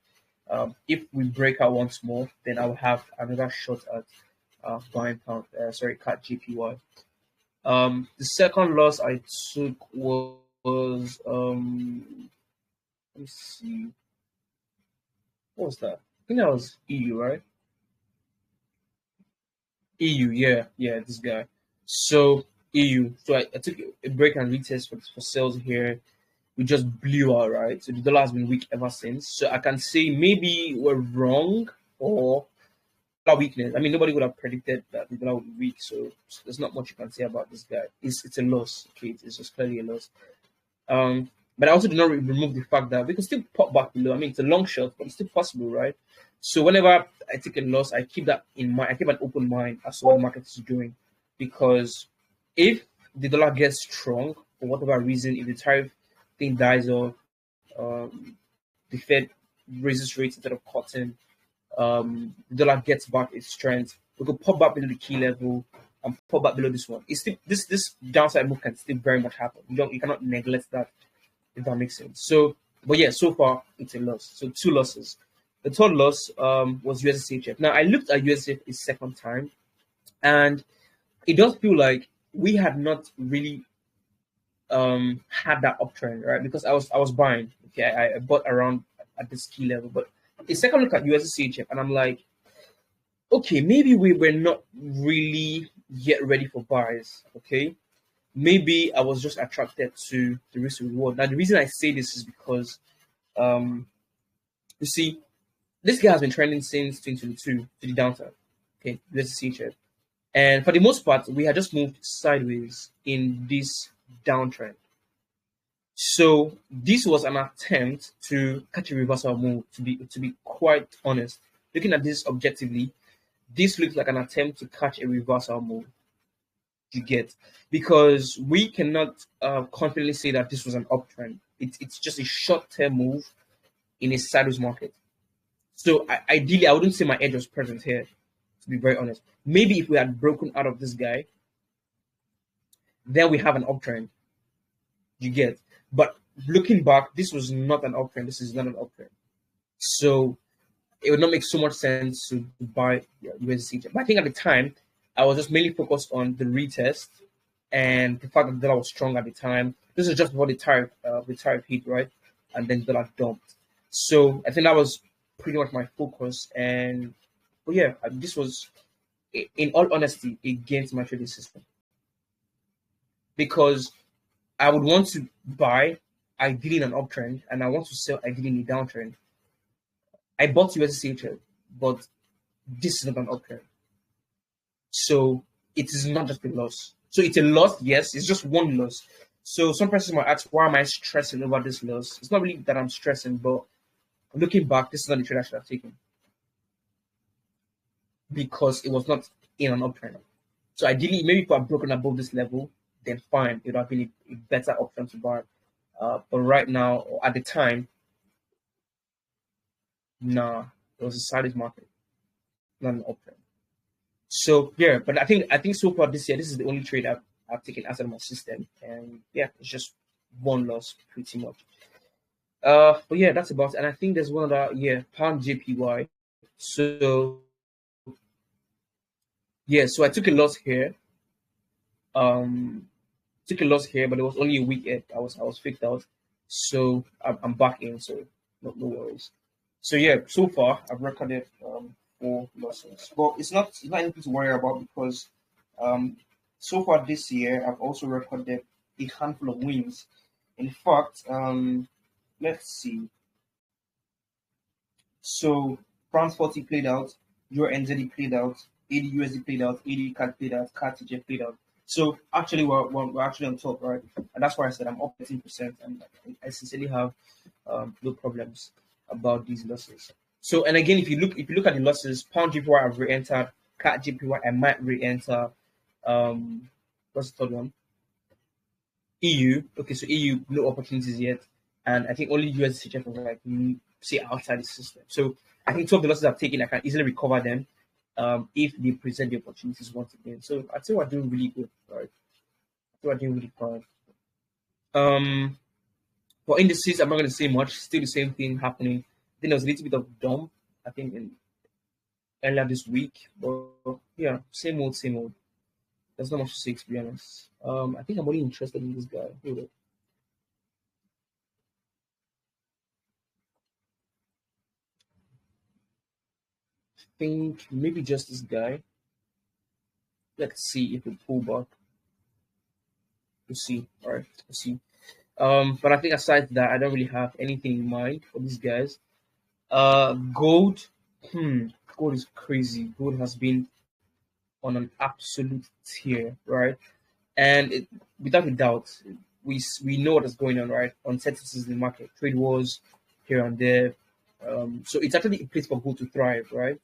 if we break out once more, then I'll have another shot at buying CAT JPY. The second loss I took was let me see, what was that? I think that was EU, right? EU, yeah, this guy. So EU. So I took a break and retest for sales here. We just blew out, right? So the dollar has been weak ever since. So I can say maybe we're wrong or dollar weakness. I mean, nobody would have predicted that the dollar would be weak. So there's not much you can say about this guy. It's a loss. Okay, it's just clearly a loss. But I also do not remove the fact that we can still pop back below. I mean, it's a long shot, but it's still possible, right? So whenever I take a loss, I keep that in mind. I keep an open mind as to what the market is doing, because if the dollar gets strong for whatever reason, if the tariff thing dies off, the Fed raises rates instead of cutting, the dollar gets back its strength, we could pop back below the key level and pop back below this one. It's still this downside move can still very much happen. You cannot neglect that, if that makes sense. So, but yeah, so far it's a loss. So 2 losses. The third loss was USCHF. Now I looked at USCHF a second time, and it does feel like we had not really had that uptrend, right? Because I was buying. Okay, I bought around at this key level, but a second look at USCHF, and I'm like, okay, maybe we were not really yet ready for buys. Okay, maybe I was just attracted to the risk reward. Now the reason I say this is because you see, this guy has been trending since 2022 to the downside. Okay, USCHF. And for the most part, we had just moved sideways in this downtrend. So this was an attempt to catch a reversal move. To be quite honest, looking at this objectively, this looks like an attempt to catch a reversal move. You get, because we cannot confidently say that this was an uptrend. It's just a short-term move in a sideways market. So ideally, I wouldn't say my edge was present here, to be very honest. Maybe if we had broken out of this guy, then we have an uptrend. You get. But looking back, this was not an uptrend. This is not an uptrend. So it would not make so much sense to buy USDC. But I think at the time, I was just mainly focused on the retest and the fact that the dollar was strong at the time. This is just before the tariff hit, right? And then the dollar dumped. So I think that was pretty much my focus. And but yeah, this was, in all honesty, against my trading system, because I would want to buy ideally in an uptrend, and I want to sell ideally in a downtrend. I bought USDC, but this is not an uptrend. So it is not just a loss. So it's a loss, yes, it's just one loss. So some persons might ask, why am I stressing over this loss? It's not really that I'm stressing, but looking back, this is not the trade I should have taken, because it was not in an uptrend. So ideally, maybe if I had broken above this level, then fine, it would have been a better option to buy. But right now, or at the time, nah, it was a sideways market, not an option. So yeah, but I think so far this year, this is the only trade I've taken outside of my system, and yeah, it's just one loss pretty much. But yeah, that's about it. And I think there's one other, yeah, pound JPY. So yeah, so I took a loss here. Um, took a loss here, but it was only a weekend. I was faked out, so I'm back in. So no worries. So yeah, so far I've recorded 4 losses, but it's not anything to worry about because um so far this year I've also recorded a handful of wins. In fact, let's see. So France 40 played out, Euro NZD played out, AD USD played out, AD CAD played out, CAD TJ played out. So actually we're actually on top, right? And that's why I said I'm up 13%, and I sincerely have no problems about these losses. So and again, if you look at the losses, pound JPY I've re-entered, CAD JPY I might re-enter. What's the third one? EU. Okay, so EU no opportunities yet, and I think only USCHF was like say outside the system. So I think two of the losses I've taken, I can easily recover them if they present the opportunities once again. So I'd say we're doing really good, right? I think we're doing really fine. For indices, I'm not going to say much. Still the same thing happening. I think there was a little bit of dump, I think, in earlier this week, but yeah, same old, same old. There's not much to say, to be honest. I think I'm only interested in this guy. Hold up. Think maybe just this guy. Let's see if we pull back. We'll see. All right, we'll see. But I think aside that, I don't really have anything in mind for these guys. Gold. Gold is crazy. Gold has been on an absolute tear, right? And without a doubt, we know what is going on, right? Uncertainties in the market, trade wars here and there. So it's actually a place for gold to thrive, right?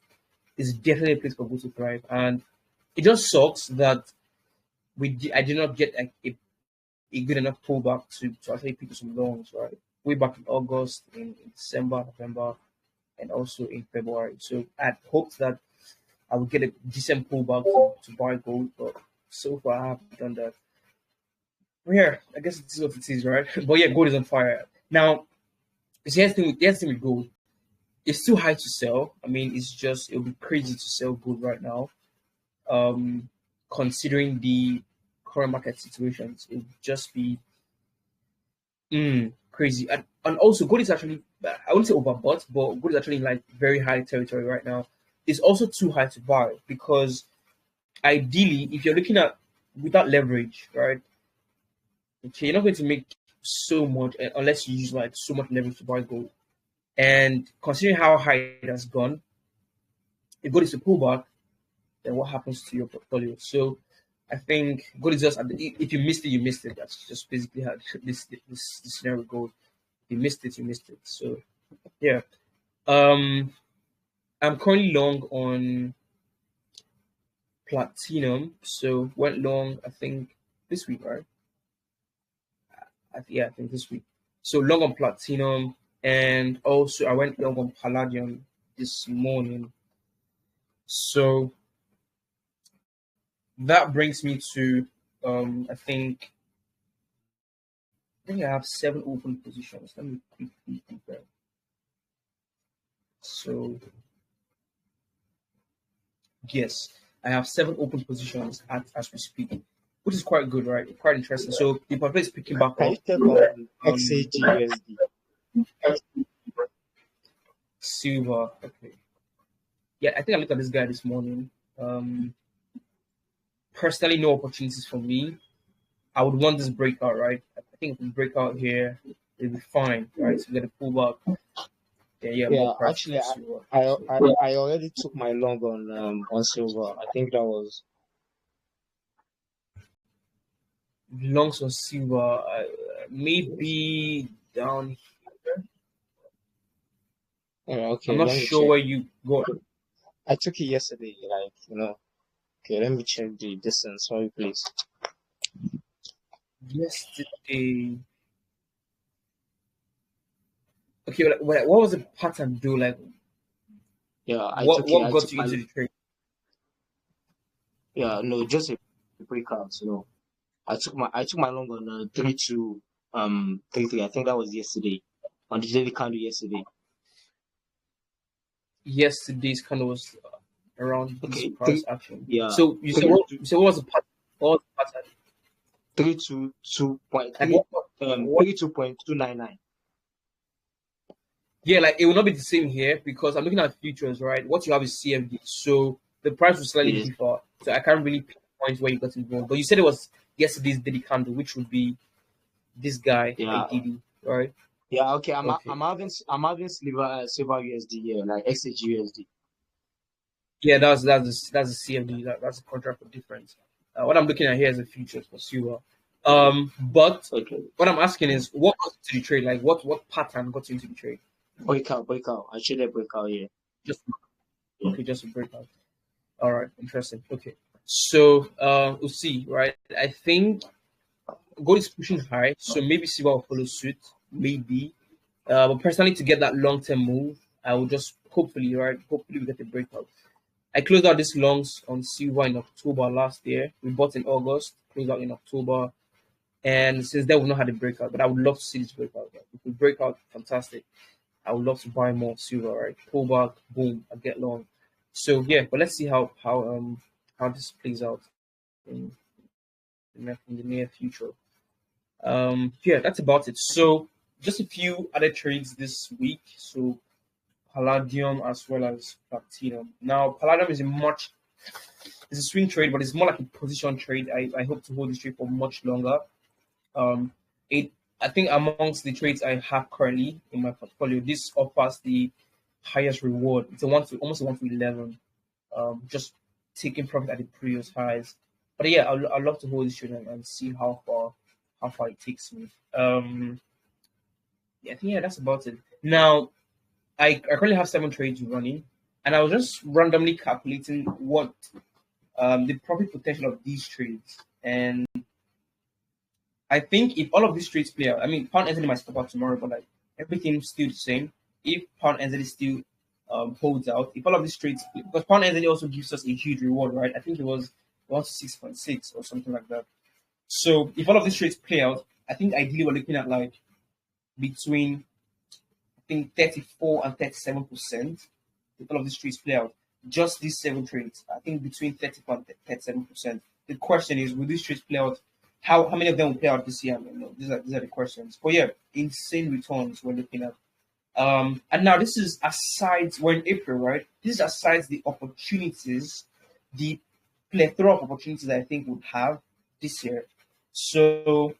It's definitely a place for gold to thrive, and it just sucks that I did not get a good enough pullback to actually pick up some loans, right? Way back in August, in December, November, and also in February. So I'd hoped that I would get a decent pullback to buy gold, but so far I haven't done that. Well, yeah, I guess it is what it is, right? But yeah, gold is on fire. Now, the thing with gold, it's too high to sell. I mean, it would be crazy to sell gold right now. Um, Considering the current market situations, it would just be crazy. And also, gold is actually, I wouldn't say overbought, but gold is actually in like very high territory right now. It's also too high to buy because ideally, if you're looking at without leverage, right? Okay, you're not going to make so much unless you use like so much leverage to buy gold. And considering how high it has gone, if gold is to pull back, then what happens to your portfolio? So I think gold is just if you missed it, you missed it. That's just basically how this scenario goes. If you missed it, you missed it. So yeah. Um I'm currently long on platinum. So went long I think this week, right? I think this week. So long on platinum, and also I went long on palladium this morning. So that brings me to I think I have 7 open positions. Let me quickly compare. So yes, I have 7 open positions as we speak, which is quite good, right? Quite interesting. So the portfolio is picking back Can you up. check on Um, XAGUSD? Silver. Okay. Yeah, I think I looked at this guy this morning. Personally, no opportunities for me. I would want this breakout, right? I think if we break out here, it'll be fine, right? So we get a pullback. Yeah, more Yeah, prices actually, for silver. I already took my long on silver. I think that was Longs on silver, maybe down. I'm okay. not Let me sure check. where you got. I took it yesterday, like. Okay, let me check the distance. Sorry, please. Yesterday. Okay, what was the pattern do? Like, Yeah, I what took it. what I got took you my into the trade? yeah no just a breakout. I took my long on 3-2 3-3. I think that was yesterday on the daily candle yesterday. Yesterday's kind of was around this Okay, price action. yeah So you said three what? You said what was the pattern? What was the pattern? 322 Like three what? 32.299. Yeah, like it will not be the same here because I'm looking at futures, right? What you have is CFD, so the price will slightly Yes, differ. So I can't really pinpoint where you got involved. But you said it was yesterday's daily candle, which would be this guy, yeah, ADD, right? yeah. Okay, I'm Okay. having silver USD here, like XAG USD. Yeah, that's a CFD. That's a contract for difference. What I'm looking at here is a futures for silver. But Okay, what I'm asking is, what got into the trade? Like, what pattern got into the trade? breakout. I should have breakout here. Just okay, just a breakout. All right, interesting. Okay, so we'll see, right? I think gold is pushing high, so maybe silver will follow suit, maybe. But personally, to get that long term move, I will just hopefully, right? Hopefully, we get the breakout. I closed out this longs on silver in October last year. We bought in August, closed out in October, and since then we've not had a breakout. But I would love to see this breakout. Right? If we break out, fantastic. I would love to buy more silver. Right, pull back, boom, I get long. So yeah, but let's see how this plays out in in the near future. Yeah, that's about it. So just a few other trades this week. So palladium as well as platinum. Now palladium is a much it's a swing trade, but it's more like a position trade. I hope to hold this trade for much longer. Um, it I think amongst the trades I have currently in my portfolio, this offers the highest reward. It's a one to almost a 1 to 11. Just taking profit at the previous highs. But yeah, I'd love to hold this trade and see how far it takes me. Yeah, I think yeah, that's about it. Now I currently have 7 trades running, and I was just randomly calculating what the profit potential of these trades. And I think if all of these trades play out, I mean, pound NZD might stop out tomorrow, but like everything's still the same. If pound NZD still holds out, if all of these trades, because pound NZD also gives us a huge reward, right? I think it was 1 to 6.6 or something like that. So if all of these trades play out, I think ideally we're looking at like between I think 34 and 37%. If all of these trades play out, just these 7 trades, I think between 34 and 37%. The question is, will these trades play out? How many of them will play out this year? I mean, no, these are the questions. But yeah, insane returns we're looking at. And now this is aside we're in April, right? This is aside the opportunities, the plethora of opportunities I think would have this year. So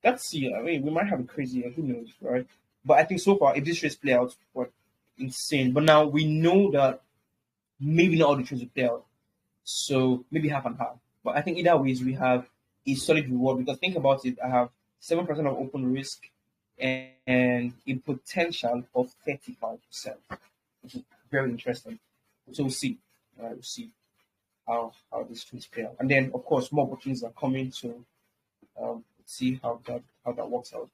let's see. I mean, we might have a crazy year, who knows, right? But I think so far, if these trades play out, what insane. But now we know that maybe not all the trades will play out. So maybe half and half. But I think either ways we have a solid reward because think about it, I have 7% of open risk and a potential of 35%, which is very interesting. So we'll see. We'll see how this trades play out. And then of course more opportunities are coming, so see how that works out.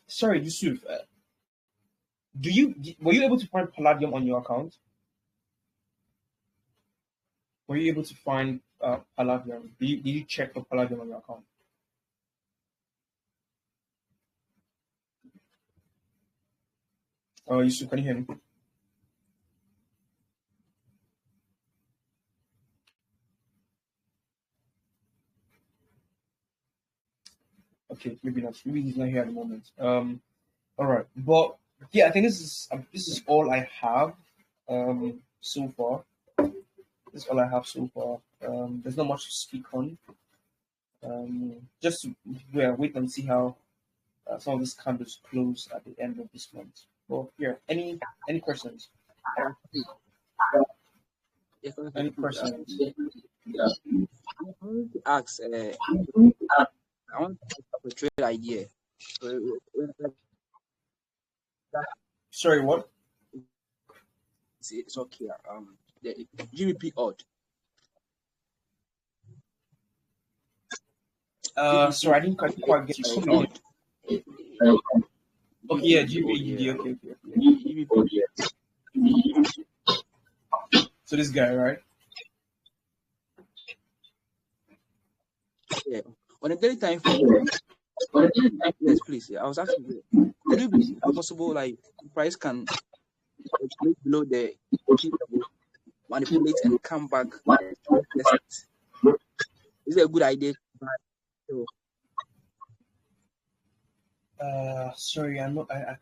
Sorry, Yusuf, were you able to find Palladium on your account? Were you able to find Palladium? Did you check for Palladium on your account? Yusuf, can you hear me? Okay, maybe not. Maybe he's not here at the moment. All right, but yeah, I think this is all I have so far. This is all I have so far. There's not much to speak on. Just wait and see how some of these candles close at the end of this month. Well, yeah. Any questions? Yes, Any questions? I wanted to ask, I want to have a trade idea. Like that, Sorry, what? it's okay. The GBP odd. Sorry, I didn't quite get you. Come again. Okay, yeah, GBED. Okay. GBP. So this guy, right? Yeah. On a daily time frame, yes, please. I was asking you, could it be possible like price can oscillate below the key level, manipulate and come back to retest it? Is it a good idea to buy? So, Sorry, I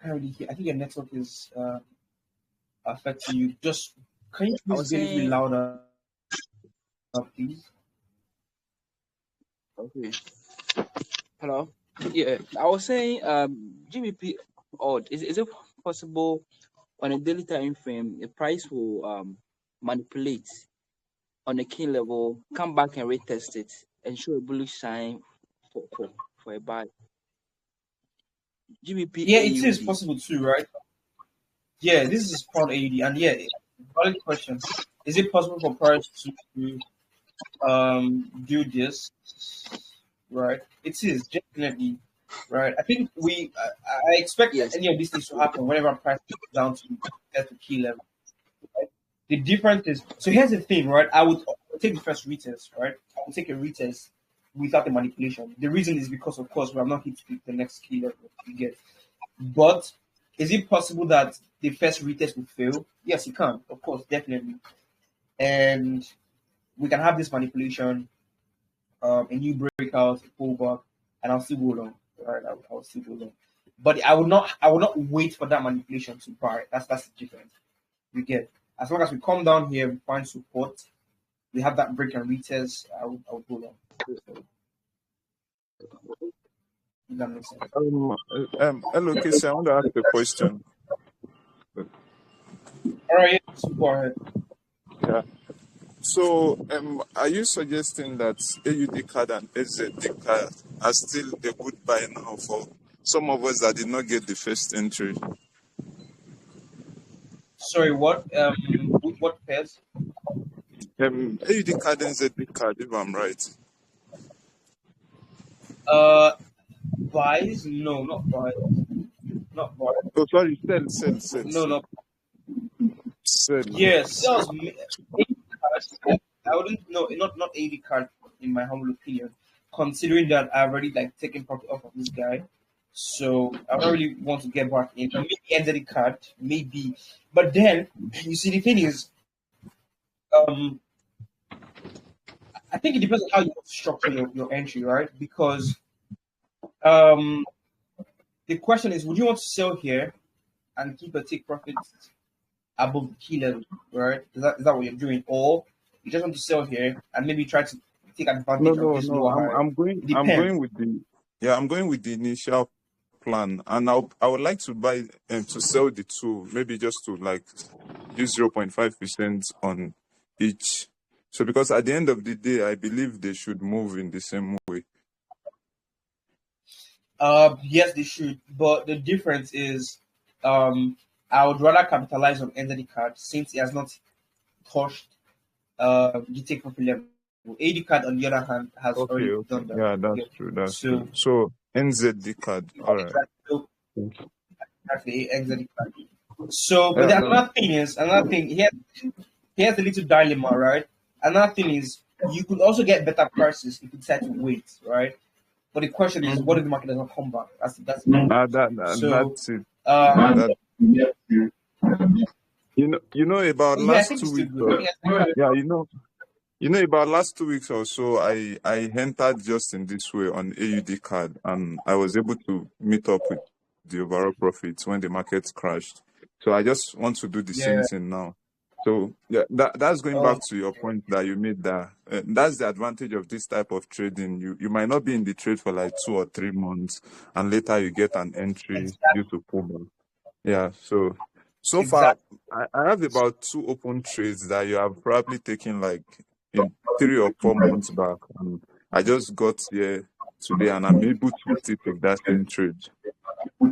can't really hear. I think your network is affecting you. Just can you I please was be a little bit saying, louder, please? okay. Hello. Yeah, I was saying, GBP odd. Is it possible on a daily time frame the price will manipulate on a key level, come back and retest it, and show a bullish sign for a buy? GBP Yeah, it is AUD. possible too, right? Yeah, this is pound AUD, and yeah, valid question. Is it possible for price to do this? Right, it is definitely right. I think I expect Yes. any of these things to happen whenever price goes down to get to key level. Right? The difference is, so here's the thing, right? I would take the first retest, right? I would take a retest without the manipulation. The reason is because, of course, we have not hit the next key level you get. But is it possible that the first retest will fail? Yes, it can, of course, definitely. And we can have this manipulation, a new breakout, a pullback, and I'll still go long. Right, I'll still go long. But I would not wait for that manipulation to buy. That's the difference. We get, as long as we come down here, we find support, we have that break and retest, I would go long. So, if that makes sense. Hello, Casey. I want to ask a question. All right, yeah, so go ahead. Yeah. So, are you suggesting that AUD card and SZD card are still a good buy now for some of us that did not get the first entry? Sorry, what pairs? AUD card and ZD card, if I'm right. Buys? No, not buys. Not buys. Oh, sorry, No, not. sell. Yeah, sales. I wouldn't not 80 card in my humble opinion, considering that I've already like taken profit off of this guy. So I don't really want to get back in. Maybe enter the card, maybe. But then you see the thing is, um I think it depends on how you structure your entry, right? Because um the question is, would you want to sell here and keep a take profit above the key level, right? Is that what you're doing? Or you just want to sell here and maybe try to take advantage of this lower high? I'm going with the initial plan, and I would like to buy and to sell the two, maybe just to like use 0.5% on each. So because at the end of the day, I believe they should move in the same way. Yes, they should, but the difference is, I would rather capitalize on entity card since it has not touched the take profit level. AD card, on the other hand, has already done that. Yeah, that's true. That's true. So NZD card, all right. That's the NZD card. So, but another thing, here's the little dilemma, right? Another thing is, you could also get better prices if you decide to wait, right? But the question is, what if the market does not come back? That's that's it. You know about last 2 weeks. About last 2 weeks or so, I entered just in this way on AUD card, and I was able to meet up with the overall profits when the market crashed. So I just want to do the same thing now. So yeah, that's going back to your point that you made. That's the advantage of this type of trading. You might not be in the trade for like 2 or 3 months, and later you get an entry due to pullback. Yeah. So far, I have about 2 open trades that you have probably taken like in 3 or 4 months back, and I just got here today, and I'm able to take that same trade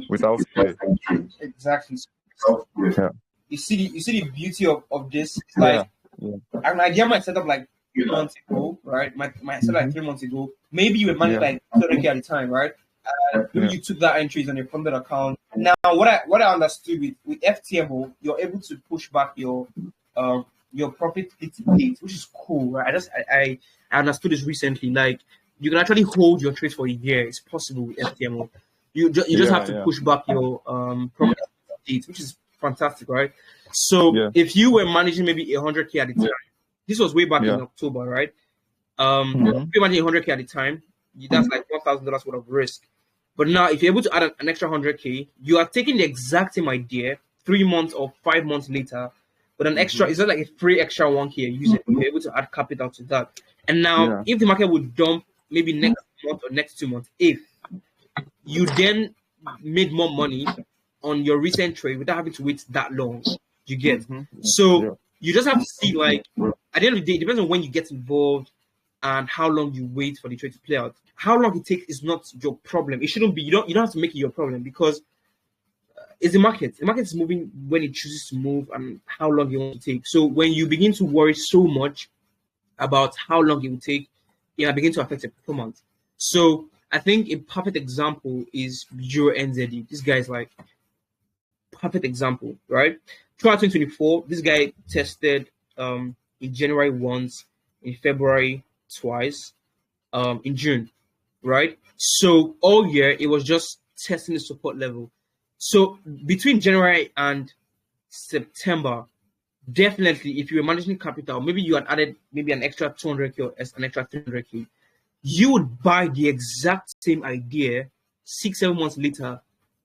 without fear. Exactly. Yeah. You see the beauty of this. Like an idea might set up like 3 months ago, right? My set like 3 months ago. maybe you were managing Yeah. like 200K at the time, right? Maybe Yeah. you took that entries on your funded account. Now, what I understood with FTMO, you're able to push back your profit date, which is cool, right? I understood this recently. Like you can actually hold your trades for a year. It's possible with FTMO. You just have Yeah. to Yeah. push back your profit date, which is fantastic, right? So Yeah. if you were managing maybe 100K at the time, this was way back in Yeah. October, right? Mhm. If you're managing 100K at the time, that's like $1,000 worth of risk. But now, if you're able to add an extra 100K, you are taking the exact same idea 3 months or 5 months later, but an extra, it's not like a free extra 1K you're using. You're able to add capital to that. And now, Yeah. if the market would dump maybe next month or next 2 months, if you then made more money on your recent trade without having to wait that long, you get. Mhm. So Yeah. you just have to see, like, at the end of the day, it depends on when you get involved and how long you wait for the trade to play out. How long it takes is not your problem. It shouldn't be. You don't have to make it your problem because it's the market. The market is moving when it chooses to move and how long it wants to take. So when you begin to worry so much about how long it will take, it might begin to affect your performance. So I think a perfect example is Euro NZD. This guy is like perfect example, right? Throughout 2024, this guy tested in January once, in February twice, in June, right? So all year it was just testing the support level. So between January and September, definitely if you were managing capital, maybe you had added maybe an extra 200K or an extra 300K, you would buy the exact same idea 6, 7 months later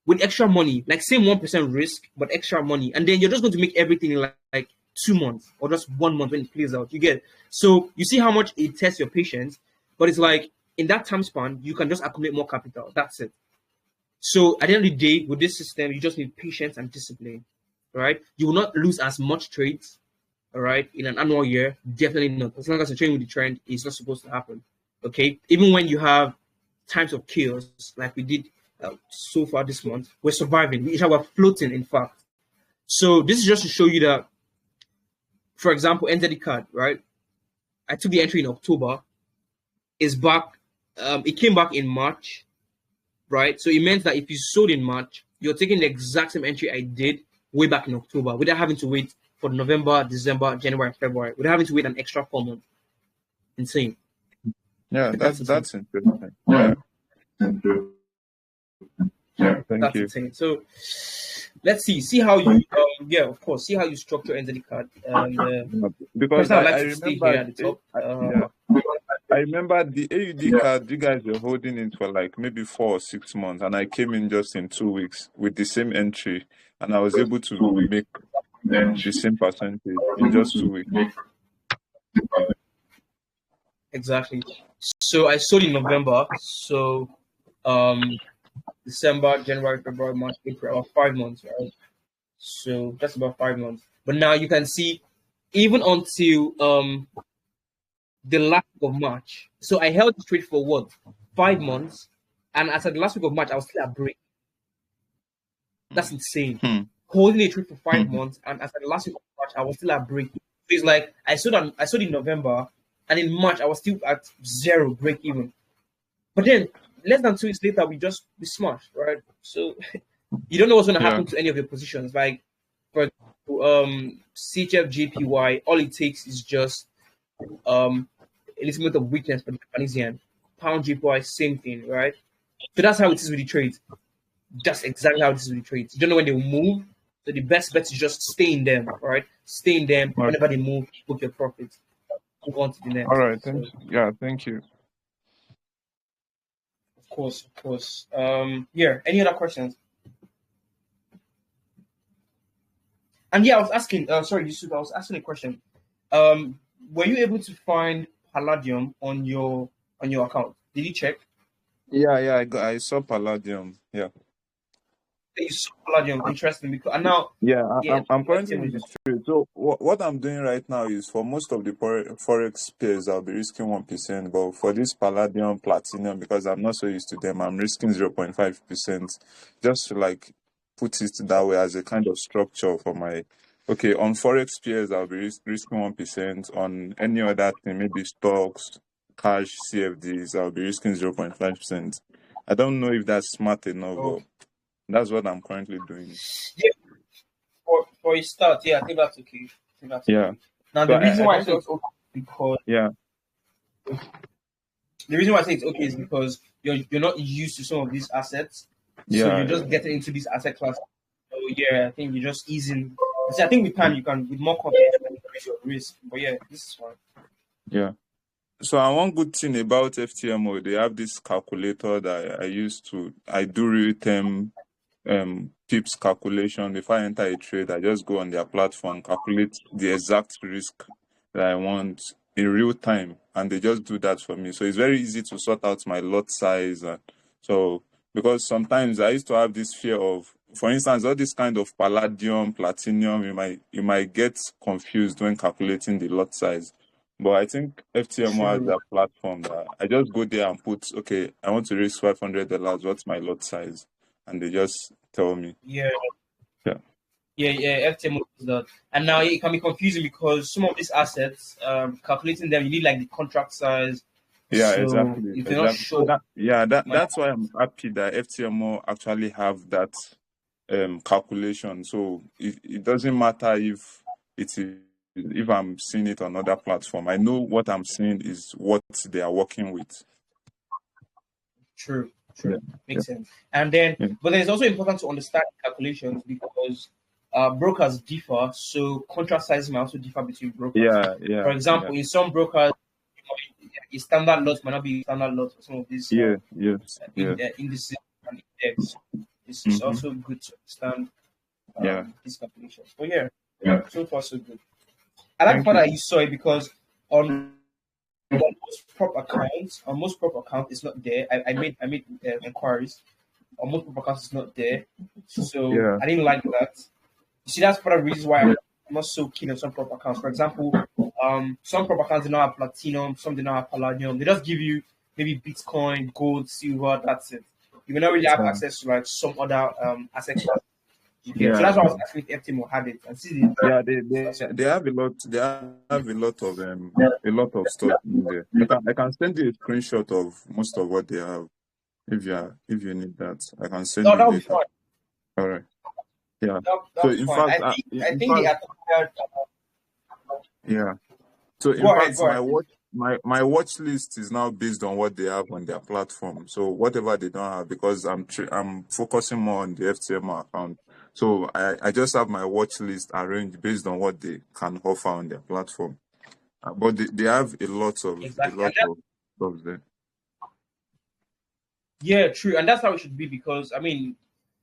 with extra money, like same 1% risk, but extra money. And then you're just going to make everything in like 2 months or just 1 month when it plays out. You get it? So you see how much it tests your patience, but it's like in that time span, you can just accumulate more capital. That's it. So at the end of the day, with this system, you just need patience and discipline. Right? You will not lose as much trades, all right, in an annual year. Definitely not. As long as you're trading with the trend, it's not supposed to happen. Okay? Even when you have times of chaos, like we did so far this month, we're surviving. We're floating, in fact. So this is just to show you that, for example, NZD card, right? I took the entry in October. It's back. It came back in March, right? So it meant that if you sold in March, you're taking the exact same entry I did way back in October without having to wait for November, December, January, and February, without having to wait an extra 4 months. Insane. Yeah. That's insane. That's interesting. Yeah. Thank That's you. insane. So let's see how you yeah, of course, see how you structure NZD card. And Because person I'd like I to stay here remember, at the top. yeah, I remember the AUD card you guys were holding it for like maybe 4 or 6 months, and I came in just in 2 weeks with the same entry, and I was able to make the same percentage in just 2 weeks. Exactly. So I sold in November. So December, January, February, March, April, about 5 months, right? So that's about 5 months. But now you can see even until the last week of March. So I held the trade for what? 5 months. And as at the last week of March, I was still at break. That's insane. Hmm. Holding a trade for five Hmm. months, and as at the last week of March, I was still at break. So it's like I sold in November, and in March I was still at zero break even. But then less than 2 weeks later, we smashed, right? So you don't know what's going to Yeah. happen to any of your positions. Like for example, CHF JPY, all it takes is just a little bit of weakness for the Japanese yen. Pound JPY, same thing, right? So that's how it is with the trades. That's exactly how it is with the trades. You don't know when they will move. So the best bet is just stay in them, all right? Stay in them. Okay. Whenever they move, book your profits. Move on to the next. All right. So, Thank you. of course. Yeah. Any other questions? And yeah, I was asking. Sorry, Yusuf. I was asking a question. Were you able to find Palladium on your account? Did you check? Yeah. I saw Palladium. Yeah. You saw Palladium. Interesting. Because and now, Yeah, yeah, I'm currently Palladium in is the trade. So what I'm doing right now is for most of the forex pairs, I'll be risking 1%. But for this Palladium, Platinum, because I'm not so used to them, I'm risking 0.5%. Just to like put it that way as a kind of structure for my. Okay, on forex pairs, I'll be risking 1%. On any other thing, maybe stocks, cash CFDs, I'll be risking 0.5%. I don't know if that's smart enough, Oh, but that's what I'm currently doing. yeah. For a start, yeah, I think that's okay. I think that's Yeah. okay. Now So the reason I why I don't say just, it's okay is because yeah, the reason why I say it's okay is because you're not used to some of these assets, so yeah, you're just getting into this asset class. So yeah, I think you're just easing. See, I think you can with more confidence you can increase your risk. But yeah, this is fine. yeah. So one good thing about FTMO, they have this calculator that I use I do real-time pips calculation. Before I enter a trade, I just go on their platform, calculate the exact risk that I want in real time, and they just do that for me. So it's very easy to sort out my lot size. So because sometimes I used to have this fear of, for instance, all this kind of palladium, platinum, you might get confused when calculating the lot size. But I think FTMO has True. that platform that I just go there and put, okay, I want to risk $500. What's my lot size? And they just tell me. Yeah. Yeah. Yeah. FTMO does that, and now it can be confusing because some of these assets, calculating them, you need like the contract size. Yeah, So exactly. if you're not Exactly. So sure, like that's why I'm happy that FTMO actually have that calculation. So it doesn't matter if I'm seeing it on other platform. I know what I'm seeing is what they are working with. true, Yeah. Yeah. makes sense. And then, Yeah. but then it's also important to understand calculations because brokers differ. So contract sizes might also differ between brokers. Yeah. For Yeah. Yeah. example, in some brokers, a standard lot might not be a standard lot for some of these Yeah. Yes. Yeah. indices and index. It's Mm-hmm. also good to understand Yeah. these calculations. But yeah, Yeah. so far so good. I like the Thank fact you. that you saw it because on most prop accounts, it's not there. I made inquiries. On most prop accounts, it's not there. So Yeah. I didn't like that. You see, that's part of the reasons why I'm not so keen on some prop accounts. For example, some prop accounts do not have platinum, some do not have palladium. They just give you maybe Bitcoin, gold, silver. That's it. You may not really have Yeah. access to like some other asset class. You get. So Yeah. that's why I was asking if FTMO had it and see the Yeah, that's it. they have a lot. They have a lot of stuff in there. I can send you a screenshot of most of what they have if you need that. I can send No, you that would be later. fine. All right. Yeah. That So would be in fine. fact, I in think they fact, acquired. yeah. So in Go ahead. fact, Go ahead. my watch list is now based on what they have on their platform. So whatever they don't have, because I'm focusing more on the FTMO account. So I just have my watch list arranged based on what they can offer on their platform. But they have a lot of Exactly. And that, stuff there. yeah, true. And that's how it should be because I mean,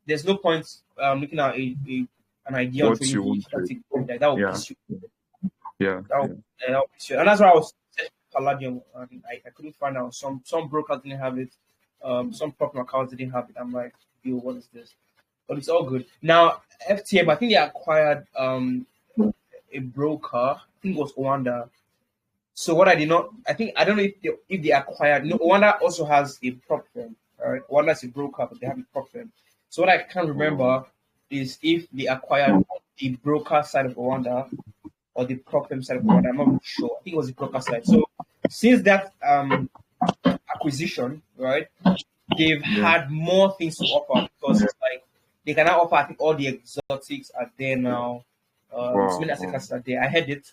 there's no point looking at an idea on What trading you the want to, that will yeah, piss you. yeah, That yeah. will, that will piss you. And that's why I was searching for Palladium and I couldn't find out. Some brokers didn't have it. Some proper accounts didn't have it. I'm like, yo, what is this? But it's all good. Now FTM, I think they acquired a broker. I think it was Oanda. So what I did not, I don't know if they acquired. No, Oanda also has a prop firm. All right, Oanda is a broker, but they have a prop firm. So what I can't Oh, remember is if they acquired the broker side of Oanda or the prop firm side of Oanda. I'm not really sure. I think it was the broker side. So since that acquisition, right, they've yeah. had more things to offer because it's like they can now offer. I think all the exotics are there now. So Wow, many asset wow. classes are there. I heard it.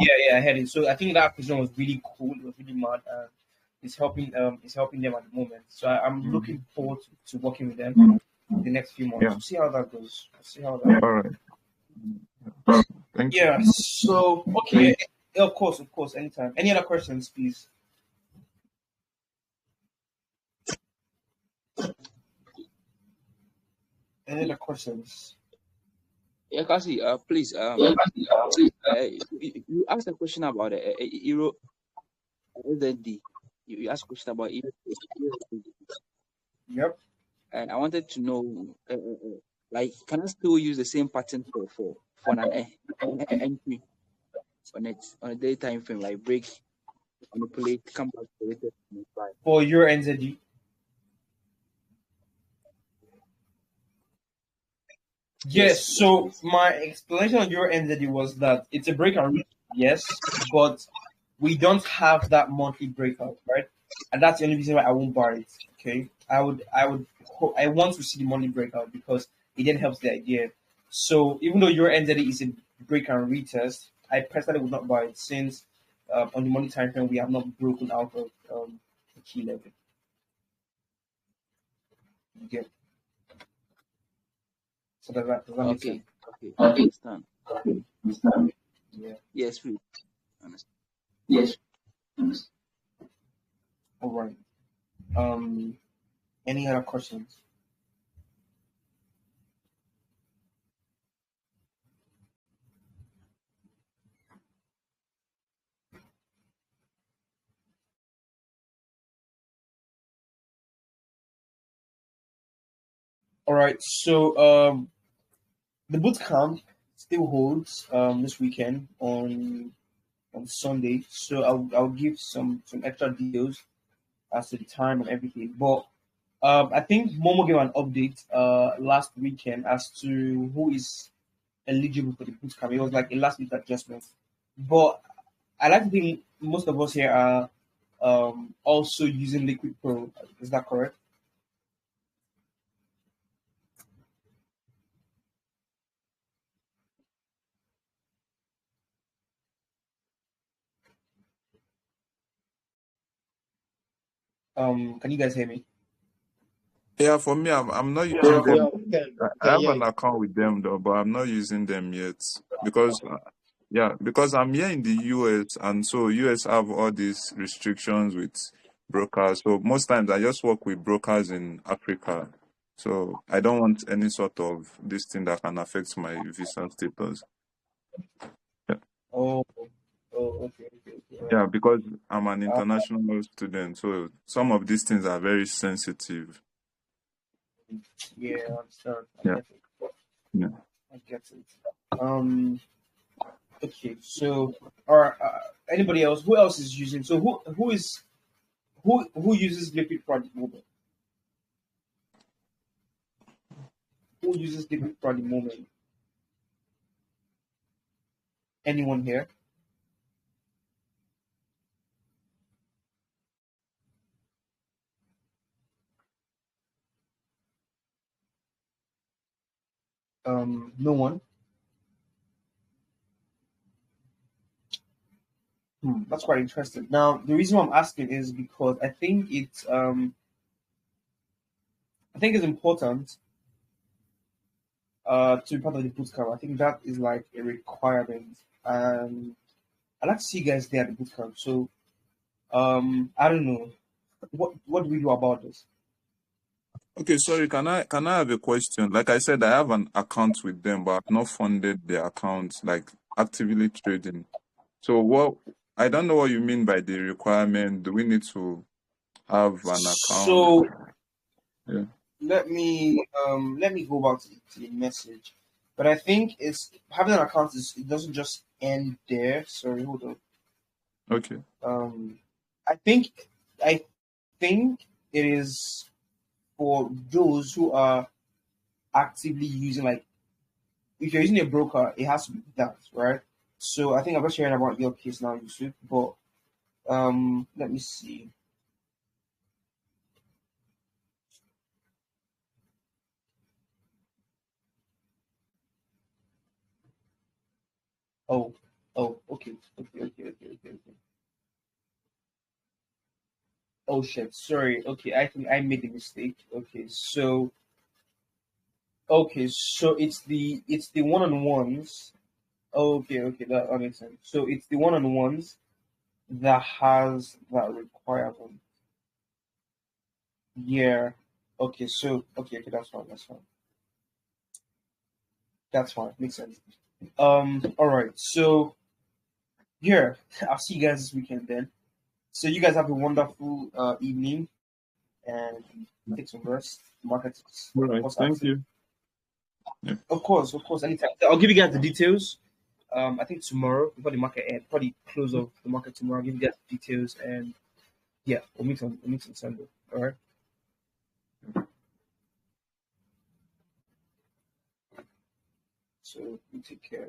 Yeah, I heard it. So I think that acquisition was really cool. It was really mad. It's helping them at the moment. So I'm Mhm. looking forward to working with them in the next few months. Yeah. We'll see how that goes. We'll see how that. All right. Thank you. Yeah. So okay. Yeah, of course, anytime. Any other questions, please? Any other questions? Yeah, Kasi, please, you asked a question about Euro USD. You asked a question about Euro USD, Yep. and I wanted to know, like, can I still use the same pattern for an entry on it on a daily time frame, like break, manipulate, come back to it, and buy? For your NZD. Yes, Yes, so please. my explanation on your NZD was that it's a break and reach, yes, but we don't have that monthly breakout, right? And that's the only reason why I won't buy it. Okay, I want to see the monthly breakout because it then helps the idea. So even though your entity is a break and retest, I personally would not buy it since on the money time frame we have not broken out of the key level. Yeah. So does that make sense? Okay. Understand. Yeah. Yes, please. Understand. All right. Any other questions? All right. So the boot camp still holds this weekend on Sunday. So I'll give some extra details as to the time and everything. But I think Momo gave an update last weekend as to who is eligible for the boot camp. It was like a last minute adjustment. But I like to think most of us here are also using Liquid Pro. Is that correct? Can you guys hear me? Yeah, for me, I'm not using Yeah, them. we I can have hear an you. account with them though, but I'm not using them yet because yeah, because I'm here in the US, and so US have all these restrictions with brokers. So most times I just work with brokers in Africa. So I don't want any sort of this thing that can affect my visa status. Yeah, Oh, okay. All right. yeah, because I'm an Uh, international student, so some of these things are very sensitive. yeah, I understand. I Yeah, get it. yeah. I get it. Okay. So, or anybody else? Who else is using? So who uses Liquid Pro at the moment? Who uses Liquid Pro at the moment? Anyone here? No one. That's quite interesting. Now, the reason why I'm asking is because I think it's important to be part of the boot camp. I think that is like a requirement, and I like to see you guys there at the boot camp. So I don't know what do we do about this? Okay, sorry, can I have a question? Like I said, I have an account with them, but I've not funded the account, like actively trading. So what I don't know what you mean by the requirement. Do we need to have an account? So Yeah. let me go back to the message. But I think it's having an account is it doesn't just end there. Sorry, hold on. Okay. Um, I think it is for those who are actively using, like, if you're using a broker, it has to be that, right? So I think I'm just sharing about your case now, Yusuf. But let me see. Oh, okay. Oh shit, sorry. Okay, I think I made a mistake. Okay, so it's the one-on-ones. Okay, that makes sense. So it's the one-on-ones that has that requirement. Yeah. Okay, that's fine. Makes sense. All right. So yeah, I'll see you guys this weekend then. So you guys have a wonderful evening and take some rest. Market is All of right. course Thank active. you. Yeah. Of course, anytime. I'll give you guys the details. I think tomorrow before the market end, before the close of the market tomorrow, I'll give you guys the details and yeah, we'll meet on Sunday. All right. So you take care.